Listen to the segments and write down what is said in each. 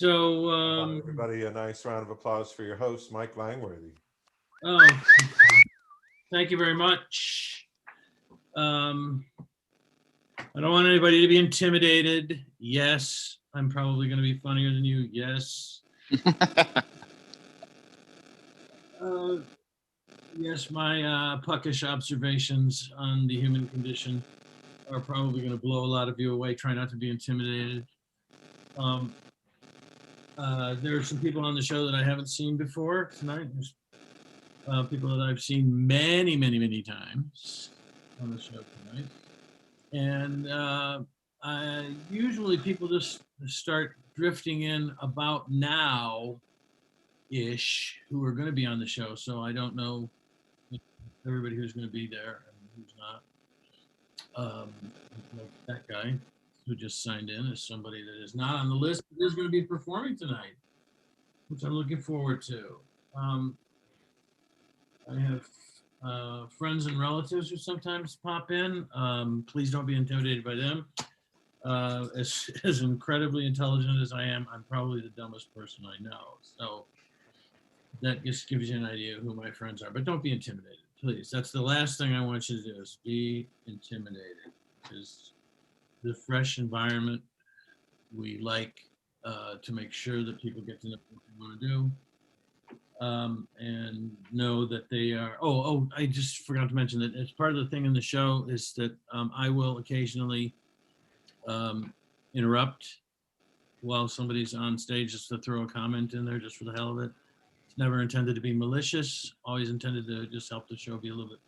So, everybody, a nice round of applause for your host, Mike Langworthy. oh, thank you very much. I don't want anybody to be intimidated. Yes, I'm probably going to be funnier than you. Yes. Yes, my puckish observations on the human condition are probably going to blow a lot of you away. Try not to be intimidated. There are some people on the show that I haven't seen before tonight. There's people that I've seen many, many, many times on the show tonight. And usually people just start drifting in about now-ish who are going to be on the show. So I don't know everybody who's going to be there and who's not. Like that guy who just signed in is somebody that is not on the list, but is going to be performing tonight, which I'm looking forward to. I have friends and relatives who sometimes pop in. Please don't be intimidated by them. As incredibly intelligent as I am, I'm probably the dumbest person I know. So that just gives you an idea of who my friends are. But don't be intimidated, please. That's the last thing I want you to do is be intimidated. Because the fresh environment, we like to make sure that people get to know what they want to do. And know that they are, I just forgot to mention that as part of the thing in the show is that I will occasionally interrupt while somebody's on stage just to throw a comment in there just for the hell of it. It's never intended to be malicious, always intended to just help the show be a little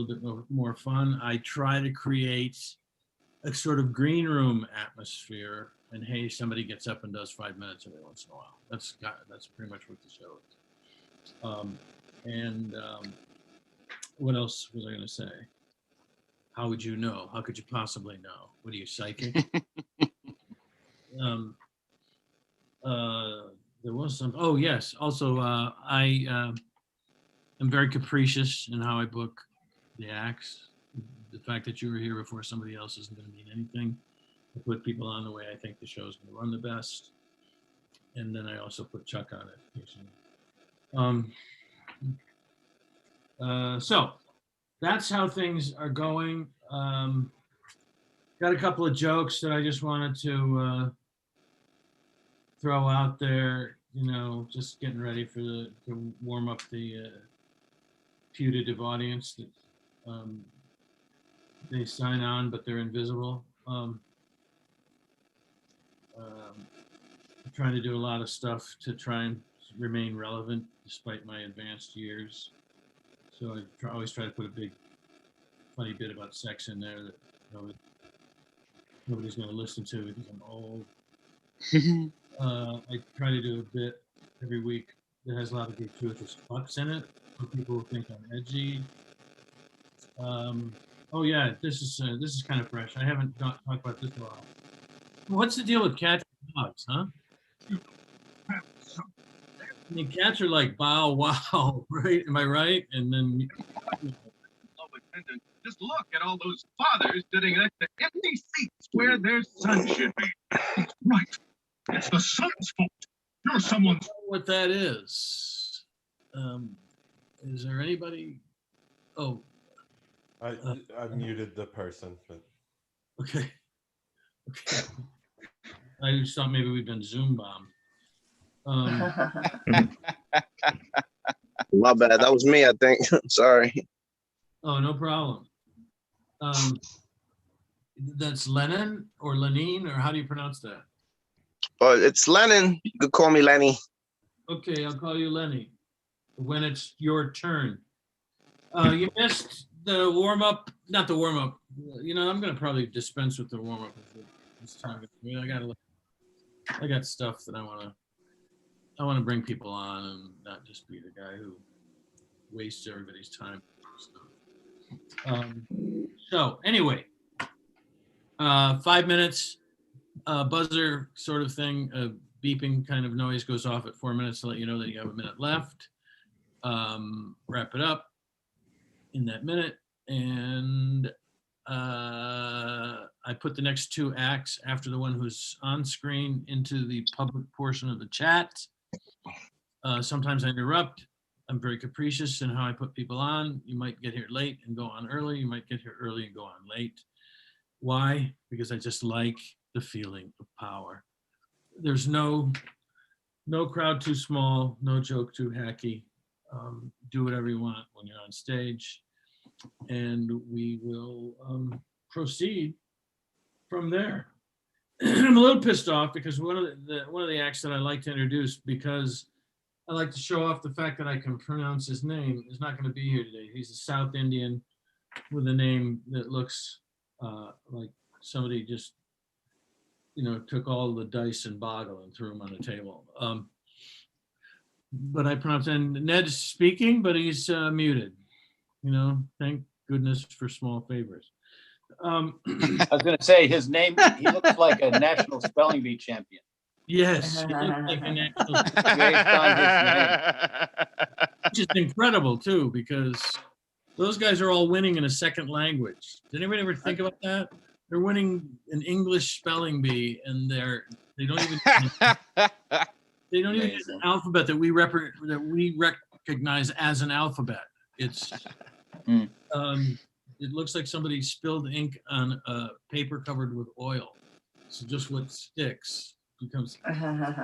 bit more fun. I try to create a sort of green room atmosphere, and hey, somebody gets up and does 5 minutes every once in a while. That's pretty much what the show is. What else was I going to say? How would you know? How could you possibly know? What are you, psychic? There was some. Oh yes. Also, I am very capricious in how I book the acts. The fact that you were here before somebody else isn't going to mean anything. I put people on the way I think the show is going to run the best, and then I also put Chuck on it occasionally. So that's how things are going. Got a couple of jokes that I just wanted to throw out there. You know, just getting ready to warm up the putative audience that they sign on, but they're invisible. I'm trying to do a lot of stuff to try and remain relevant despite my advanced years. So I always try to put a big funny bit about sex in there that nobody's going to listen to because I'm old. I try to do a bit every week that has a lot of gratuitous fucks in it for people who think I'm edgy. Oh yeah, this is kind of fresh. I haven't talked about this in a while. What's the deal with cats and dogs, huh? I mean, cats are like bow wow, right? Am I right? And then just look at all those fathers sitting next to empty seats where their son should be. Right. It's the son's fault. You're someone's. What that is. Is there anybody? Oh. I muted the person. But... Okay. I just thought maybe we've been Zoom bombed. My bad. That was me, I think. Sorry. Oh, no problem. That's Lennon or Lenine, or how do you pronounce that? It's Lennon. You could call me Lenny. Okay, I'll call you Lenny when it's your turn. You missed the warm-up, not the warm-up. You know, I'm going to probably dispense with the warm-up this time. I got stuff that I want to bring people on and not just be the guy who wastes everybody's time. So anyway, 5 minutes, buzzer sort of thing, beeping kind of noise goes off at 4 minutes to let you know that you have a minute left. Wrap it up in that minute, and I put the next 2 acts after the one who's on screen into the public portion of the chat. Sometimes I interrupt. I'm very capricious in how I put people on. You might get here late and go on early. You might get here early and go on late. Why? Because I just like the feeling of power. There's no crowd too small, no joke too hacky. Do whatever you want when you're on stage, and we will proceed from there. I'm a little pissed off because one of the acts that I like to introduce, because I like to show off the fact that I can pronounce his name, is not going to be here today. He's a South Indian with a name that looks like somebody just, took all the dice and boggle and threw them on the table. But I pronounce, and Ned's speaking, but he's muted. Thank goodness for small favors. I was going to say his name, he looks like a national spelling bee champion. Yes, he looks like an actual, Based on his name. which is incredible too, because those guys are all winning in a second language. Did anybody ever think about that? They're winning an English spelling bee, and they don't even use an alphabet that we recognize as an alphabet. It's it looks like somebody spilled ink on a paper covered with oil. So just what sticks becomes.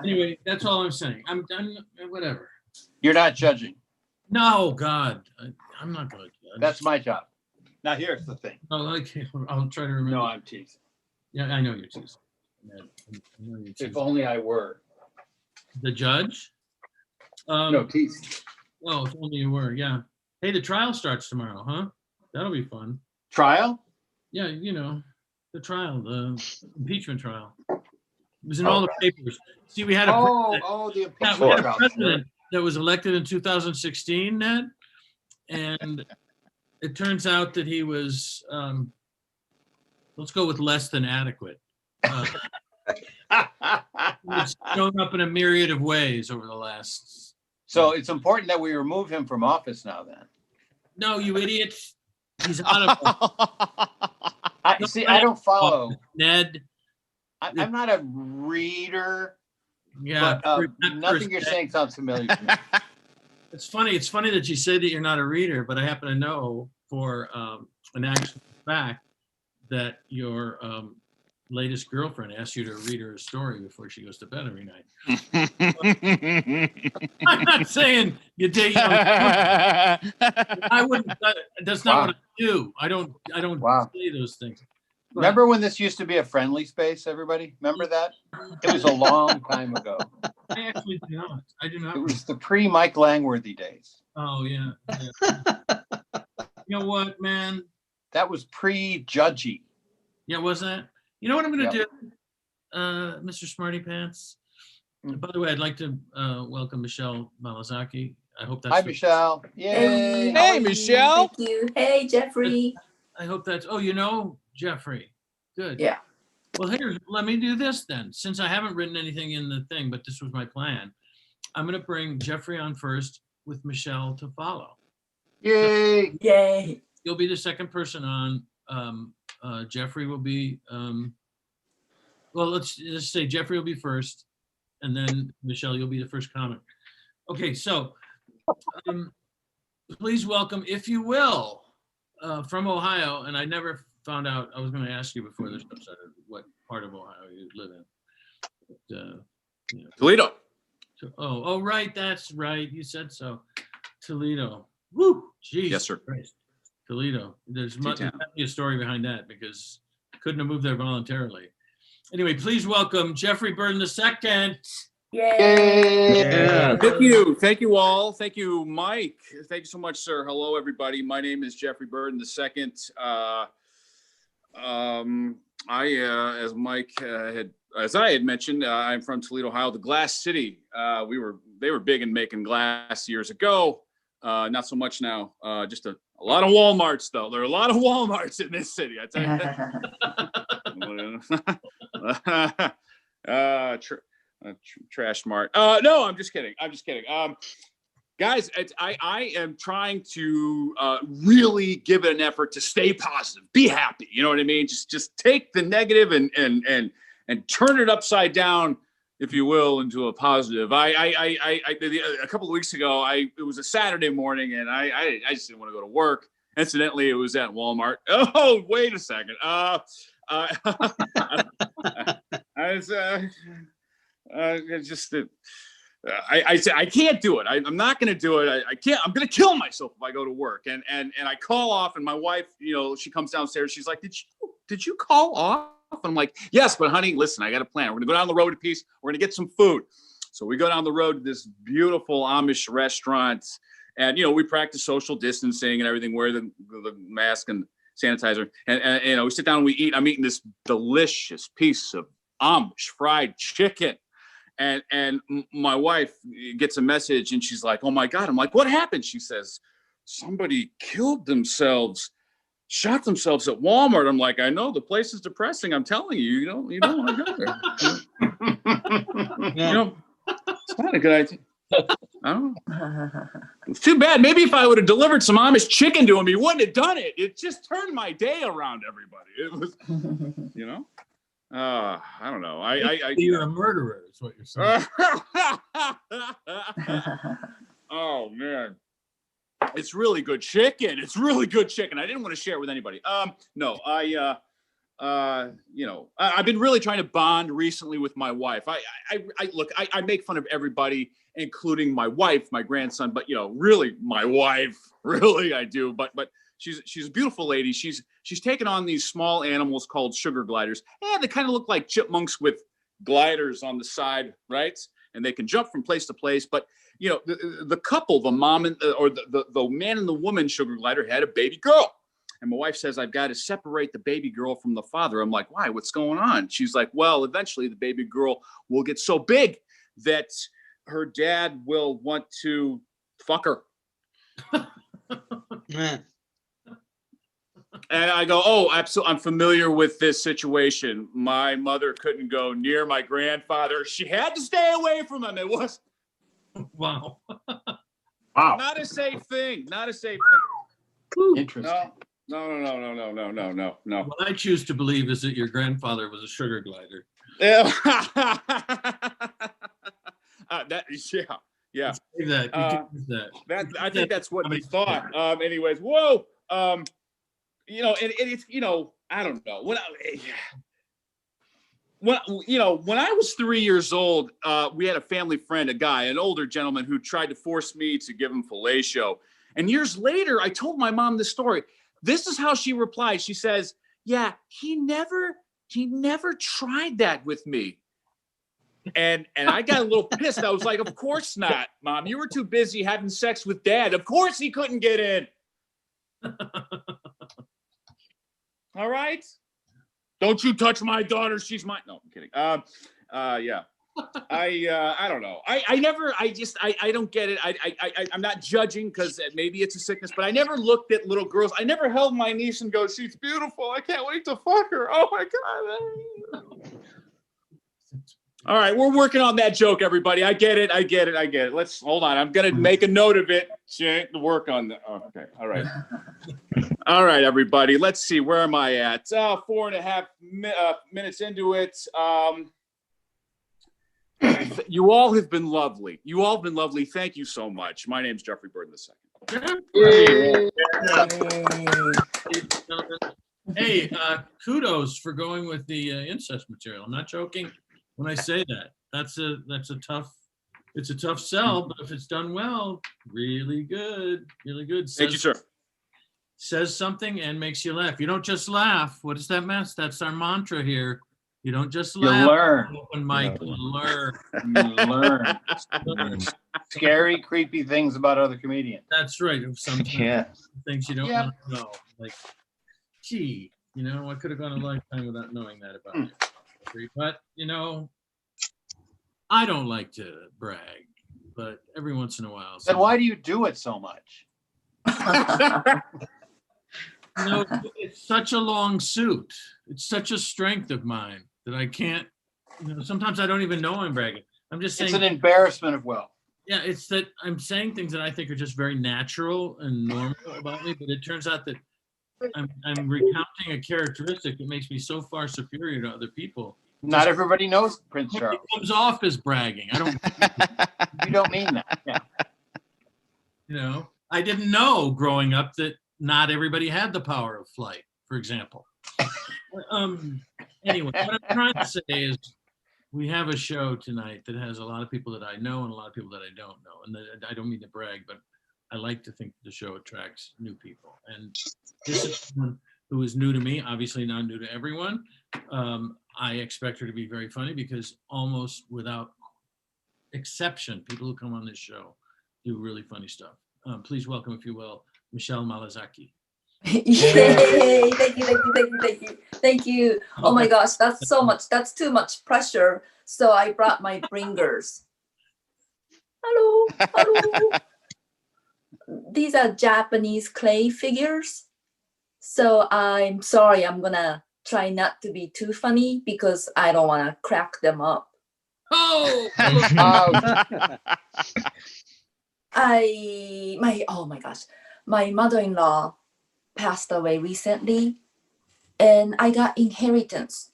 Anyway, that's all I'm saying. I'm done. Whatever. You're not judging. No, God, I'm not going to judge. That's my job. Now here's the thing. Oh, okay. I'll try to remember. No, I'm teasing. Yeah, I know you're teasing. I know you're teasing. If only I were. The judge? No, teasing. Oh, if only you were. Yeah. Hey, the trial starts tomorrow, huh? That'll be fun. Trial? Yeah, the trial, the impeachment trial. It was in all the papers. See, we had a the impeachment we had a trial. president that was elected in 2016, Ned, and it turns out that he was, let's go with less than adequate. It's shown up in a myriad of ways over the last. So it's important that we remove him from office now then. No, you idiots. He's out of. I don't follow. Ned. I'm not a reader. Yeah. But, nothing you're saying sounds familiar to me. It's funny. It's funny that you say that you're not a reader, but I happen to know for an actual fact that your latest girlfriend asked you to read her a story before she goes to bed every night. I'm not saying you date. I wouldn't. That's not what I do. I don't say those things. But, remember when this used to be a friendly space, everybody? Remember that? It was a long time ago. I actually do not. I do not. It was the pre-Mike Langworthy days. Oh, yeah. You know what, man? That was pre-Judgy. Yeah, was that? You know what I'm going to do, Mr. Smarty Pants? By the way, I'd like to welcome Michelle Malazaki. I hope that's. Hi, Michelle. Yay. Hey, Michelle. Thank you. Hey, Jeffrey. I hope that's. Oh, Jeffrey. Good. Yeah. Well, here, let me do this then. Since I haven't written anything in the thing, but this was my plan, I'm going to bring Jeffrey on first with Michelle to follow. Yay. Yay. You'll be the second person on. Jeffrey will be. Well, let's just say Jeffrey will be first, and then Michelle, you'll be the first comic. Okay, so please welcome, if you will, from Ohio, and I never found out. I was going to ask you before this started what part of Ohio you live in. But, Toledo. Oh, right, that's right. You said so. Toledo. Woo! Jeez. Yes, sir. Christ. Toledo. There's a story behind that because couldn't have moved there voluntarily. Anyway, please welcome Jeffrey Burton II. Yay. Yeah. Thank you all. Thank you, Mike. Thank you so much, sir. Hello, everybody. My name is Jeffrey Burton II. As Mike as I had mentioned, I'm from Toledo, Ohio, the Glass City. They were big in making glass years ago. Not so much now. Just a lot of Walmarts, though. There are a lot of Walmarts in this city, I tell you. Trash Mart. No, I'm just kidding. guys, I am trying to really give it an effort to stay positive, be happy. You know what I mean? Just take the negative and turn it upside down, if you will, into a positive. A couple of weeks ago, it was a Saturday morning, and I just didn't want to go to work. Incidentally, it was at Walmart. Oh, wait a second. I can't do it. I'm not going to do it. I can't. I'm going to kill myself if I go to work. And I call off, and my wife, she comes downstairs. She's like, "Did you call off?" I'm like, "Yes, but honey, listen, I got a plan. We're going to go down the road a piece. We're going to get some food." So we go down the road to this beautiful Amish restaurant, and we practice social distancing and everything. Wear the mask and sanitizer, and we sit down and we eat. I'm eating this delicious piece of Amish fried chicken. And my wife gets a message and she's like, "Oh my God." I'm like, "What happened?" She says, "Somebody killed themselves, shot themselves at Walmart." I'm like, "I know, the place is depressing. I'm telling you, you don't want to go there." It's not a good idea. I don't know. It's too bad. Maybe if I would have delivered some Amish chicken to him, he wouldn't have done it. It just turned my day around, everybody. It was, I don't know. You're a murderer, is what you're saying. Oh man, it's really good chicken. It's really good chicken. I didn't want to share it with anybody. No, I've been really trying to bond recently with my wife. I make fun of everybody, including my wife, my grandson, but really my wife, really I do. But she's a beautiful lady. She's taken on these small animals called sugar gliders. Yeah, they kind of look like chipmunks with gliders on the side, right? And they can jump from place to place. But the couple, the mom or the man and the woman sugar glider had a baby girl. And my wife says, "I've got to separate the baby girl from the father." I'm like, "Why? What's going on?" She's like, "Well, eventually the baby girl will get so big that her dad will want to fuck her." And I go, "Oh, absolutely. I'm familiar with this situation. My mother couldn't go near my grandfather. She had to stay away from him. It was Wow. not a safe thing. Not a safe thing." Interesting. No. What I choose to believe is that your grandfather was a sugar glider. Yeah. Yeah. Save that. You can use that. I think that's what he thought. Anyways, whoa. And it's I don't know when I was 3 years old, we had a family friend, a guy, an older gentleman who tried to force me to give him fellatio. And years later, I told my mom this story. This is how she replied. She says, "Yeah, he never tried that with me." And I got a little pissed. I was like, "Of course not, Mom. You were too busy having sex with Dad. Of course he couldn't get in." All right. "Don't you touch my daughter. She's mine." No, I'm kidding. Yeah. I don't know. I don't get it. I'm not judging because maybe it's a sickness, but I never looked at little girls. I never held my niece and go, "She's beautiful. I can't wait to fuck her. Oh my God." All right. We're working on that joke, everybody. I get it. Let's hold on. I'm going to make a note of it to work on that. Okay. All right. All right, everybody. Let's see. Where am I at? 4.5 minutes into it. You all have been lovely. Thank you so much. My name's Jeffrey Burton II. Hey, kudos for going with the incest material. I'm not joking when I say that. It's a tough sell, but if it's done well, really good. Thank you, sir. Says something and makes you laugh. You don't just laugh. What is that, Matt? That's our mantra here. You don't just laugh. You learn. Open mic, learn. You learn. Scary, creepy things about other comedians. That's right. Sometimes things you don't want to know. Like, gee, I could have gone a lifetime without knowing that about you. But, I don't like to brag, but every once in a while. Then why do you do it so much? It's such a long suit. It's such a strength of mine that I can't, sometimes I don't even know I'm bragging. I'm just saying. It's an embarrassment of wealth. Yeah, it's that I'm saying things that I think are just very natural and normal about me, but it turns out that I'm recounting a characteristic that makes me so far superior to other people. Not everybody knows Prince It Charles. comes off as bragging. I don't, You don't mean that. Yeah. you know, I didn't know growing up that not everybody had the power of flight, for example. Anyway, what I'm trying to say is we have a show tonight that has a lot of people that I know and a lot of people that I don't know. And I don't mean to brag, but I like to think the show attracts new people. And this is someone who is new to me, obviously not new to everyone. I expect her to be very funny because almost without exception, people who come on this show do really funny stuff. Please welcome, if you will, Michelle Malazaki. Yay! Thank you, thank you, thank you, thank you, thank you. Oh my gosh, that's so much. That's too much pressure. So I brought my bringers. Hello, hello. These are Japanese clay figures. So I'm sorry, I'm gonna try not to be too funny because I don't want to crack them up. Oh! Oh my gosh, my mother-in-law passed away recently, and I got inheritance.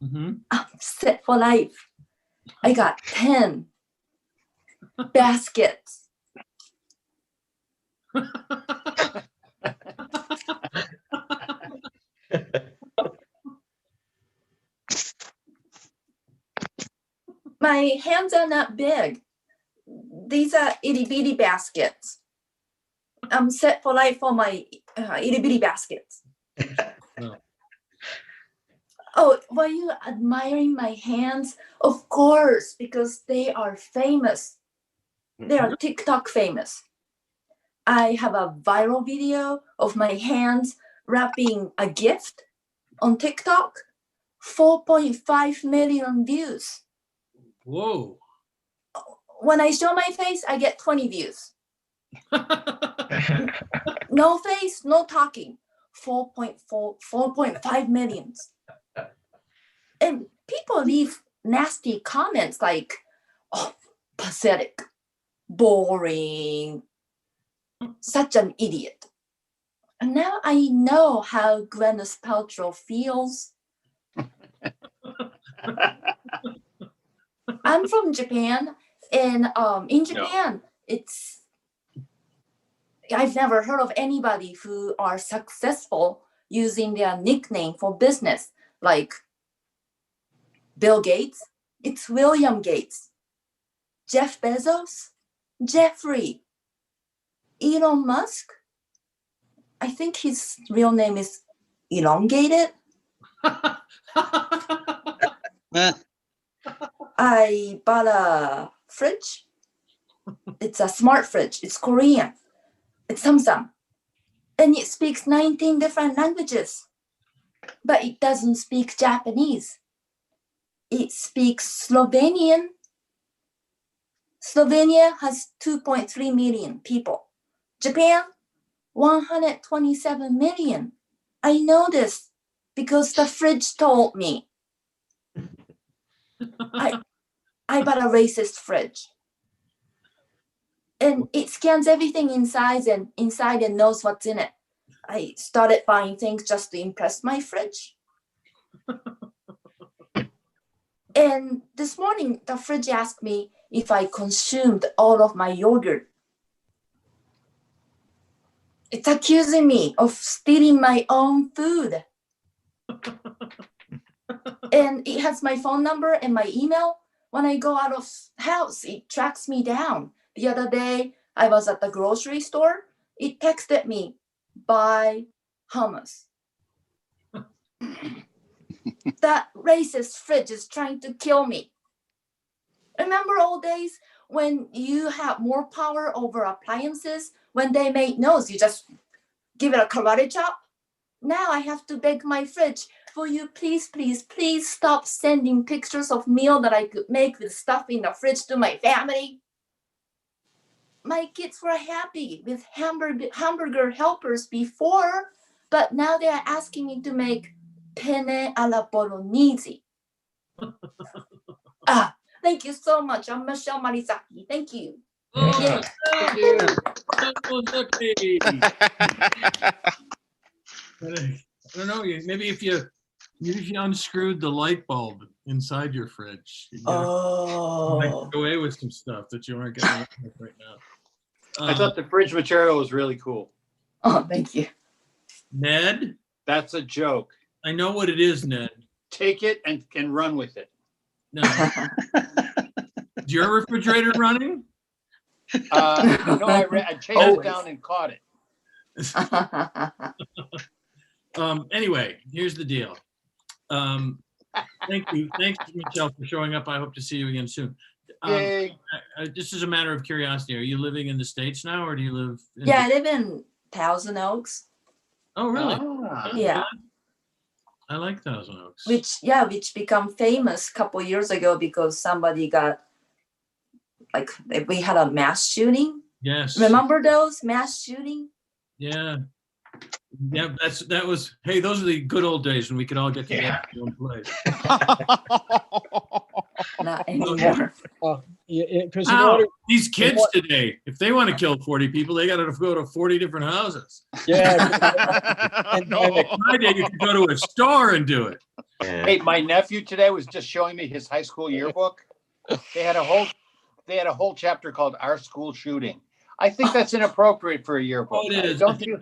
Mhm. I'm set for life. I got 10 baskets. My hands are not big. These are itty bitty baskets. I'm set for life for my itty bitty baskets. No. Oh, were you admiring my hands? Of course, because they are famous. They are TikTok famous. I have a viral video of my hands wrapping a gift on TikTok. 4.5 million views. Whoa. When I show my face, I get 20 views. No face, no talking. 4.5 millions. And people leave nasty comments like, oh, pathetic, boring, such an idiot. And now I know how Gwyneth Paltrow feels. I'm from Japan, and in Japan, I've never heard of anybody who are successful using their nickname for business, like Bill Gates. It's William Gates. Jeff Bezos, Jeffrey. Elon Musk, I think his real name is elongated. I bought a fridge. It's a smart fridge. It's Korean. It's Samsung. And it speaks 19 different languages. But it doesn't speak Japanese. It speaks Slovenian. Slovenia has 2.3 million people. Japan, 127 million. I know this because the fridge told me. I bought a racist fridge. And it scans everything inside and knows what's in it. I started buying things just to impress my fridge. And this morning, the fridge asked me if I consumed all of my yogurt. It's accusing me of stealing my own food. And it has my phone number and my email. When I go out of house, it tracks me down. The other day, I was at the grocery store. It texted me, buy hummus. That racist fridge is trying to kill me. Remember old days when you had more power over appliances? When they made noise, you just give it a karate chop? Now I have to beg my fridge, will you please stop sending pictures of meal that I could make with stuff in the fridge to my family? My kids were happy with hamburger helpers before, but now they are asking me to make penne alla bolognese. Thank you so much. I'm Michelle Malizaki. Thank you. Oh, Yeah. Thank you. Malazaki. I don't know. Maybe if you unscrewed the light bulb inside your fridge, you might Oh. get away with some stuff that you aren't getting away with right now. I thought the fridge material was really cool. Oh, thank you. Ned, That's a joke. I know what it is, Ned. Take it and run with it. No, is your refrigerator running? No, I chased it Always. down and caught it. Anyway, here's the deal. Thank you. Thanks, Michelle, for showing up. I hope to see you again soon. Yay. Just as a matter of curiosity, are you living in the States now, or do you live in Yeah, I live in Thousand Oaks. Oh, really? Ah. Yeah. I like Thousand Oaks. Which become famous a couple years ago because somebody got, like, we had a mass shooting. Yes. Remember those mass shooting? Yeah. Yeah, that was, hey, those are the good old days when we could all get together Yeah. in one place. Not anymore. Because Wow, these kids today, if they want to kill 40 people, they got to go to 40 different houses. yeah, My day, you could go to a store and do it. Hey, my nephew today was just showing me his high school yearbook. They had a whole chapter called "Our School Shooting." I think that's inappropriate for a yearbook. Oh, it is. Don't you?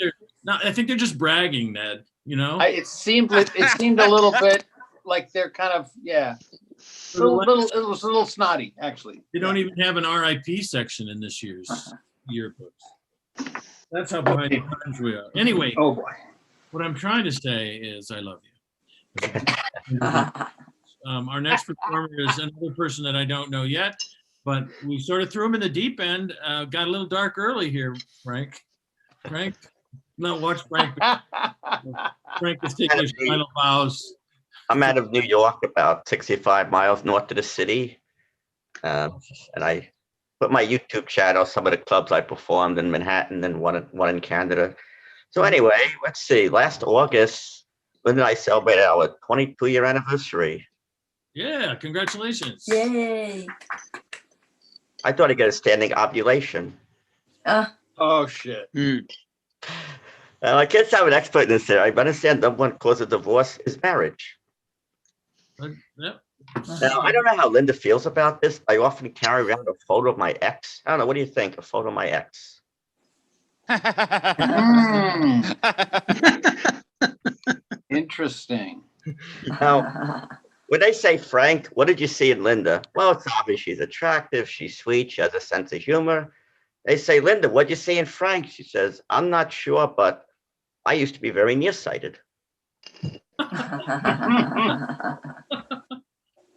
I think they're just bragging, Ned. You know, It seemed a little bit like they're kind of it was a little snotty actually. they don't even have an RIP section in this year's yearbooks. That's how behind the times we are. Anyway, Oh boy. what I'm trying to say is I love you. Our next performer is another person that I don't know yet, but we sort of threw him in the deep end. Got a little dark early here, Frank. No, watch Frank. Frank is taking his final bows. I'm out of New York, about 65 miles north of the city. And I put my YouTube channel, some of the clubs I performed in Manhattan and one in Canada. So anyway, let's see. Last August, when did I celebrate our 22-year anniversary? Yeah, congratulations. Yay. I thought I'd get a standing ovulation. Oh shit. I can't sound an expert in this area. I understand the number one cause of divorce is marriage. Yep. Now, I don't know how Linda feels about this. I often carry around a photo of my ex. I don't know. What do you think? A photo of my ex? Interesting. Now, when they say Frank, what did you see in Linda? Well, it's obvious she's attractive. She's sweet. She has a sense of humor. They say, Linda, what'd you see in Frank? She says, I'm not sure, but I used to be very nearsighted.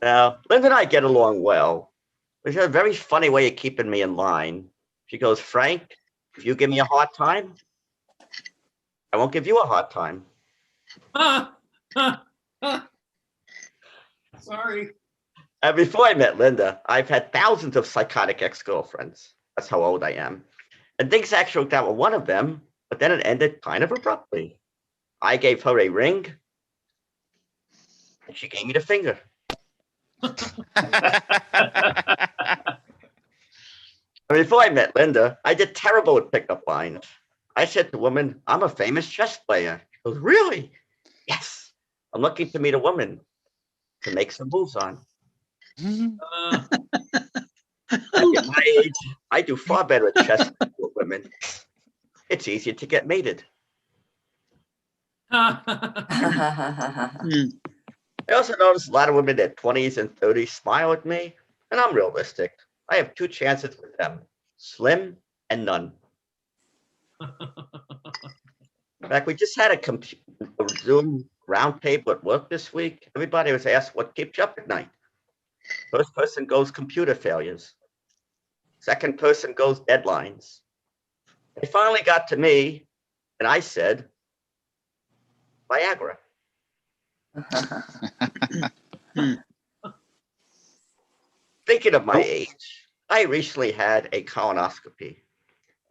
Now, Linda and I get along well. But she has a very funny way of keeping me in line. She goes, Frank, if you give me a hard time, I won't give you a hard time. Sorry. And before I met Linda, I've had thousands of psychotic ex-girlfriends. That's how old I am. And things actually worked out with one of them, but then it ended kind of abruptly. I gave her a ring, and she gave me the finger. Before I met Linda, I did terrible with pickup lines. I said to the woman, I'm a famous chess player. She goes, really? Yes. I'm looking to meet a woman to make some moves on. At my age, I do far better at chess with women. It's easier to get mated. I also noticed a lot of women in their 20s and 30s smile at me, and I'm realistic. I have two chances with them, slim and none. In fact, we just had a Zoom roundtable at work this week. Everybody was asked what keeps you up at night. First person goes computer failures. Second person goes deadlines. They finally got to me, and I said, Viagra. Thinking of my age, I recently had a colonoscopy.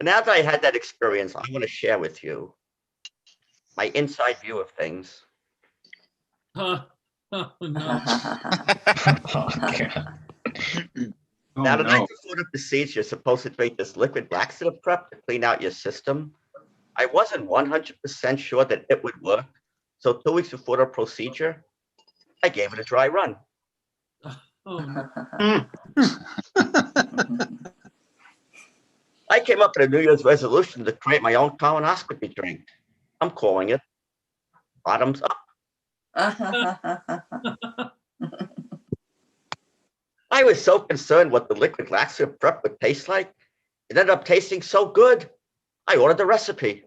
And now that I had that experience, I want to share with you my inside view of things. Oh, no. Oh, Now, the no. night before the procedure, you're supposed to drink this liquid laxative prep to clean out your system. I wasn't 100% sure that it would work. So 2 weeks before the procedure, I gave it a dry run. Oh, no. I came up with a New Year's resolution to create my own colonoscopy drink. I'm calling it Bottoms Up. I was so concerned what the liquid laxative prep would taste like. It ended up tasting so good. I ordered the recipe.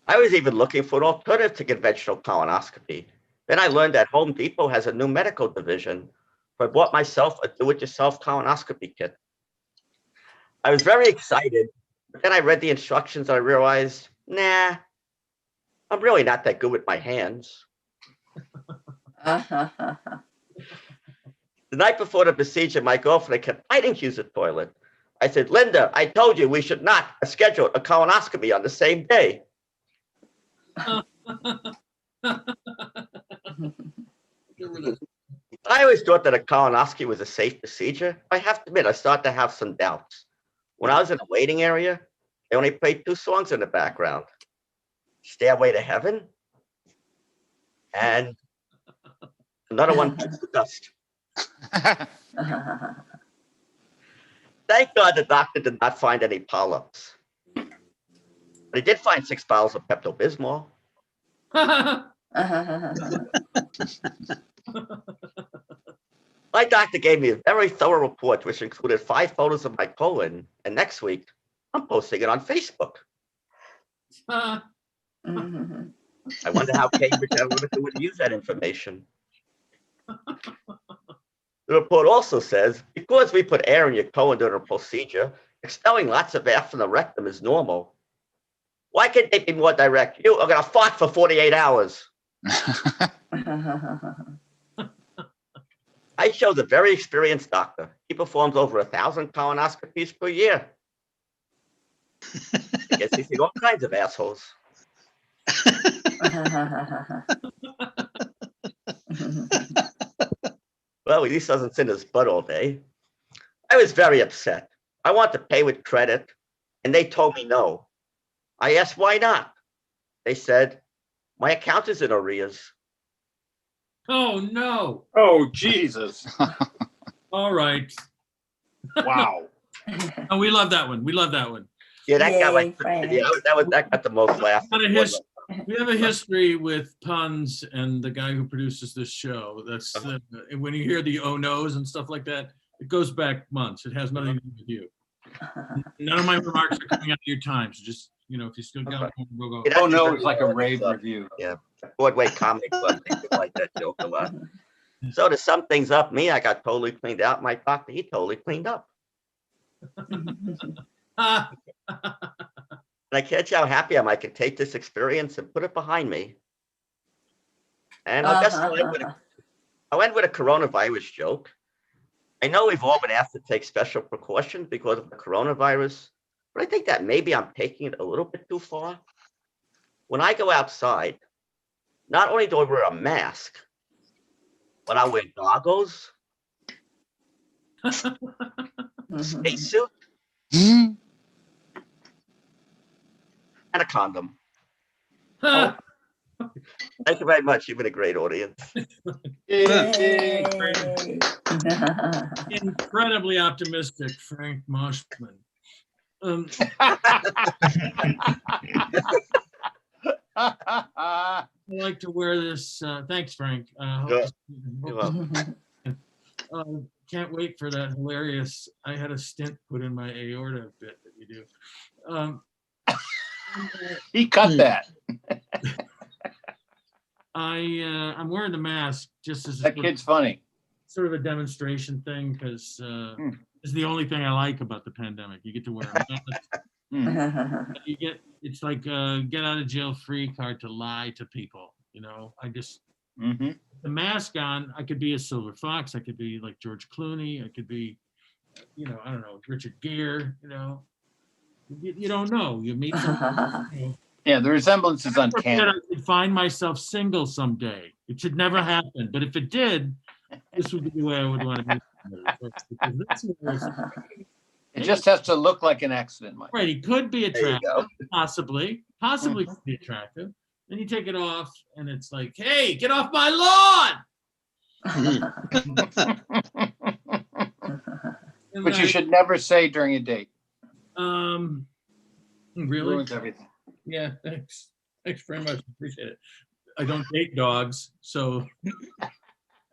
I was even looking for an alternative to conventional colonoscopy. Then I learned that Home Depot has a new medical division. So I bought myself a do-it-yourself colonoscopy kit. I was very excited, but then I read the instructions and I realized, nah, I'm really not that good with my hands. The night before the procedure, my girlfriend kept fighting to use the toilet. I said, Linda, I told you we should not schedule a colonoscopy on the same day. I always thought that a colonoscopy was a safe procedure. I have to admit, I started to have some doubts. When I was in the waiting area, they only played 2 songs in the background, Stairway to Heaven and another one, Bites the Dust. Thank God the doctor did not find any polyps. But he did find 6 bottles of Pepto-Bismol. My doctor gave me a very thorough report, which included 5 photos of my colon. And next week, I'm posting it on Facebook. I wonder how Cambridge Analytica would use that information. The report also says, because we put air in your colon during a procedure, expelling lots of air from the rectum is normal. Why can't they be more direct? You are going to fart for 48 hours. I chose a very experienced doctor. He performs over 1,000 colonoscopies per year. I guess he's seen all kinds of assholes. Well, at least doesn't sit in his butt all day. I was very upset. I want to pay with credit, and they told me no. I asked why not. They said, my account is in arrears. Oh, no. Oh, Jesus. All right. Wow. Oh, we love that one. We love that one. Yeah, that got Yay, like, Frank. yeah, that got the most laughs. We have a history with puns and the guy who produces this show. That's when you hear the oh no's and stuff like that, it goes back months. It has nothing to do with you. None of my remarks are coming out of your time. So just, if you still got one, we'll go. Oh, no, it's like a rave review. Yeah, Broadway Comedy Club, they do like that joke a lot. So to sum things up, I got totally cleaned out. My doctor, he totally cleaned up. And I can't tell how happy I could take this experience and put it behind me. And I guess I'll end with a coronavirus joke. I know we've all been asked to take special precautions because of the coronavirus, but I think that maybe I'm taking it a little bit too far. When I go outside, not only do I wear a mask, but I wear goggles, spacesuit, and a condom. Thank you very much. You've been a great audience. Incredibly optimistic, Frank Moshman. I like to wear this. Thanks, Frank. Can't wait for that hilarious. I had a stent put in my aorta bit that you do. He cut that. I'm wearing the mask just as That kid's funny. Sort of a demonstration thing because it's the only thing I like about the pandemic. You get to wear a mask. It's like get out of jail free card to lie to people. I just the mask on. I could be a silver fox. I could be like George Clooney. I could be, I don't know, Richard Gere. You don't know. You meet them. Yeah, the resemblance is uncanny. I could find myself single someday. It should never happen. But if it did, this would be the way I would want to meet somebody. Because this is- It just has to look like an accident, Mike. right, he could be There you attractive, possibly could be attractive. Then you take it off, and it's like, hey, get off my lawn! And Which you then, should never say during a date. really? Ruins everything. Yeah, thanks. Thanks very much. Appreciate it. I don't date dogs, so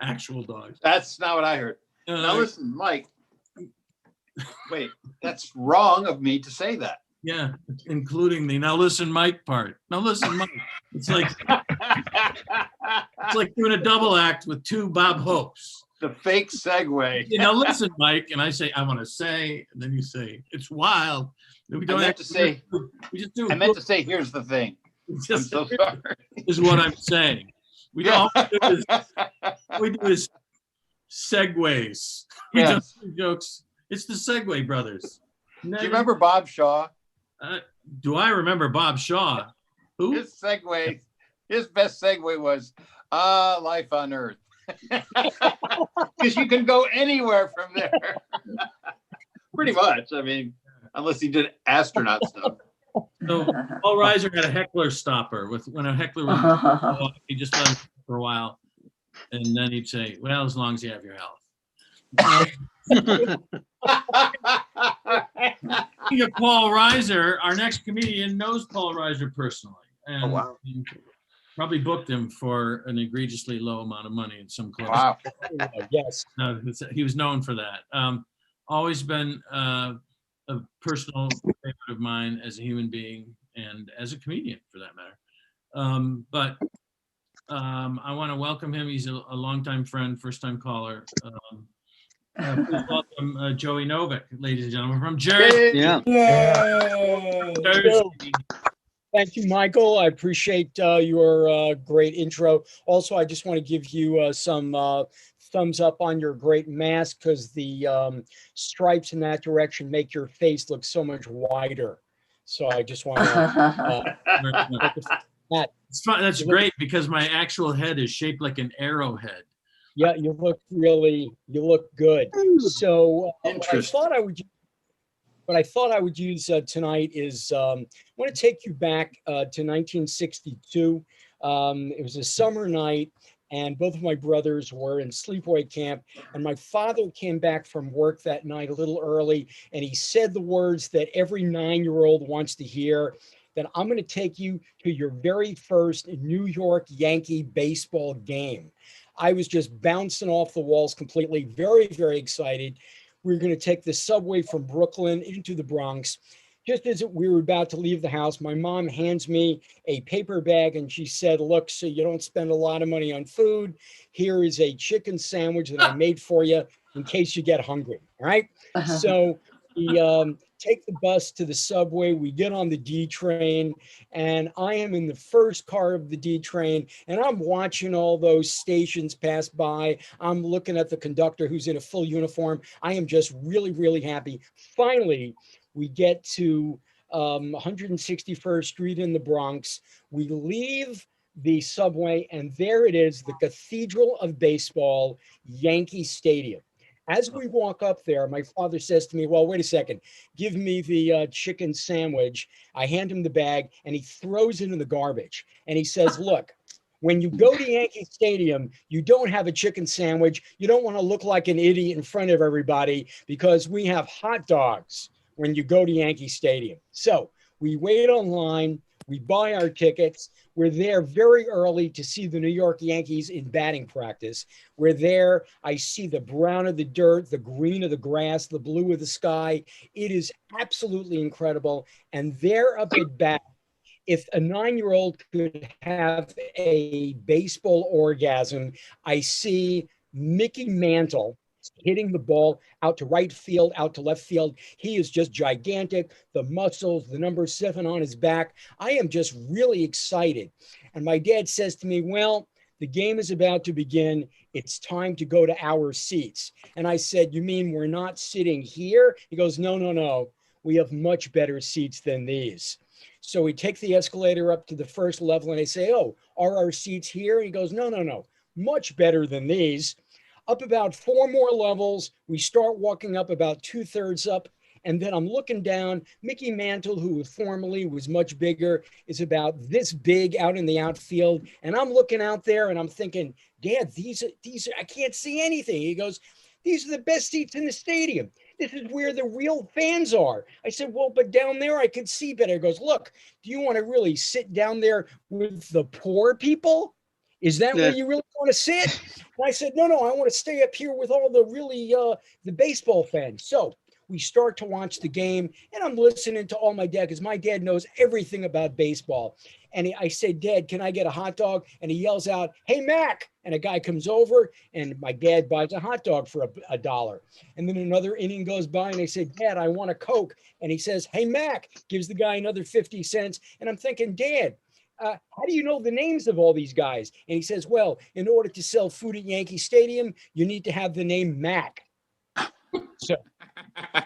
actual dogs. That's not what I heard. Now Uh, listen, Mike. Wait, that's wrong of me to say that. yeah, including the now listen, Mike part. Now listen, Mike. It's like doing a double act with two Bob Hopes. The fake segue. You know, listen, Mike, and I say I want to say, and then you say it's wild. We don't I have meant to say. We just do. I meant to say. Here's the thing. I'm Just so sorry. is what I'm saying. We Yeah. don't. We do is segues. We Yes. don't do jokes. It's the Segway brothers. Do you remember Bob Shaw? Do I remember Bob Shaw? Who? His segue, his best segue was life on Earth. Because you can go anywhere from there. Pretty much. I mean, unless he did astronaut stuff. So Paul Reiser had a heckler stopper with when a heckler would he just let him for a while, and then he'd say, "Well, as long as you have your health." Speaking of Paul Reiser, our next comedian knows Paul Reiser personally, and Oh, wow. probably booked him for an egregiously low amount of money in some club. Wow. Yes. He was known for that. Always been a personal favorite of mine as a human being and as a comedian, for that matter. But I want to welcome him. He's a longtime friend, first-time caller. Please welcome Joey Novik, ladies and gentlemen, from Jersey. Yeah. Yay. Jersey. Thank you, Michael. I appreciate your great intro. Also, I just want to give you some thumbs up on your great mask because the stripes in that direction make your face look so much wider. So I just want to. It's fun. That's great because my actual head is shaped like an arrowhead. Yeah, you look good. So what I thought I would use tonight is I want to take you back to 1962. It was a summer night, and both of my brothers were in sleepaway camp. And my father came back from work that night a little early, and he said the words that every 9-year-old wants to hear. That I'm going to take you to your very first New York Yankee baseball game. I was just bouncing off the walls completely, very, very excited. We were going to take the subway from Brooklyn into the Bronx. Just as we were about to leave the house, my mom hands me a paper bag and she said, look, so you don't spend a lot of money on food, here is a chicken sandwich that I made for you in case you get hungry, all right? So we take the bus to the subway, we get on the D train, and I am in the first car of the D train, and I'm watching all those stations pass by. I'm looking at the conductor who's in a full uniform. I am just really, really happy. Finally, we get to 161st Street in the Bronx. We leave the subway, and there it is, the Cathedral of Baseball, Yankee Stadium. As we walk up there, my father says to me, well, wait a second, give me the chicken sandwich. I hand him the bag and he throws it in the garbage. And he says, look, when you go to Yankee Stadium, you don't have a chicken sandwich. You don't want to look like an idiot in front of everybody because we have hot dogs when you go to Yankee Stadium. So we wait online. We buy our tickets. We're there very early to see the New York Yankees in batting practice. We're there. I see the brown of the dirt, the green of the grass, the blue of the sky. It is absolutely incredible. And there up at bat, if a 9-year-old could have a baseball orgasm, I see Mickey Mantle hitting the ball out to right field, out to left field. He is just gigantic. The muscles, the number 7 on his back. I am just really excited. And my dad says to me, well, the game is about to begin. It's time to go to our seats. And I said, you mean we're not sitting here? He goes, no, no, no. We have much better seats than these. So we take the escalator up to the first level and I say, oh, are our seats here? And he goes, no, no, no. Much better than these. Up about 4 more levels. We start walking up about 2/3 up. And then I'm looking down. Mickey Mantle, who formerly was much bigger, is about this big out in the outfield. And I'm looking out there and I'm thinking, Dad, these are, I can't see anything. He goes, these are the best seats in the stadium. This is where the real fans are. I said, well, but down there I could see better. He goes, look, do you want to really sit down there with the poor people? Is that where you really want to sit? And I said, no, I want to stay up here with all the really, the baseball fans. So we start to watch the game and I'm listening to all my dad because my dad knows everything about baseball. And I said, Dad, can I get a hot dog? And he yells out, hey, Mac. And a guy comes over and my dad buys a hot dog for $1. And then another inning goes by and I said, Dad, I want a Coke. And he says, hey, Mac, gives the guy another 50 cents. And I'm thinking, Dad, how do you know the names of all these guys? And he says, well, in order to sell food at Yankee Stadium, you need to have the name Mac. So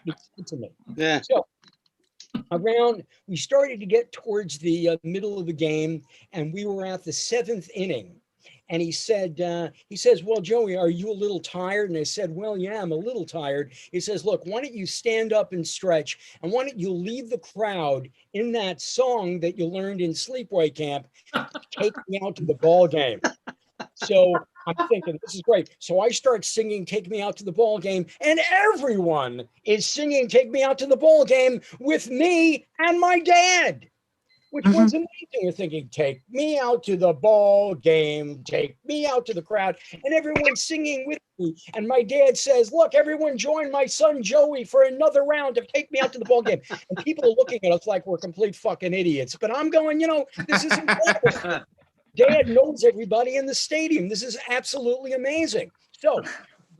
it's to me. Yeah. So we started to get towards the middle of the game and we were at the 7th inning. And he says, well, Joey, are you a little tired? And I said, well, yeah, I'm a little tired. He says, look, why don't you stand up and stretch? And why don't you lead the crowd in that song that you learned in sleepaway camp, Take Me Out to the Ball Game. So I'm thinking, this is great. So I start singing Take Me Out to the Ball Game, and everyone is singing Take Me Out to the Ball Game with me and my dad, which was amazing. You're thinking, take me out to the ball game, take me out to the crowd, and everyone's singing with me. And my dad says, look, everyone join my son Joey for another round of Take Me Out to the Ball Game. And people are looking at us like we're complete fucking idiots. But I'm going, this is incredible. Dad knows everybody in the stadium. This is absolutely amazing. So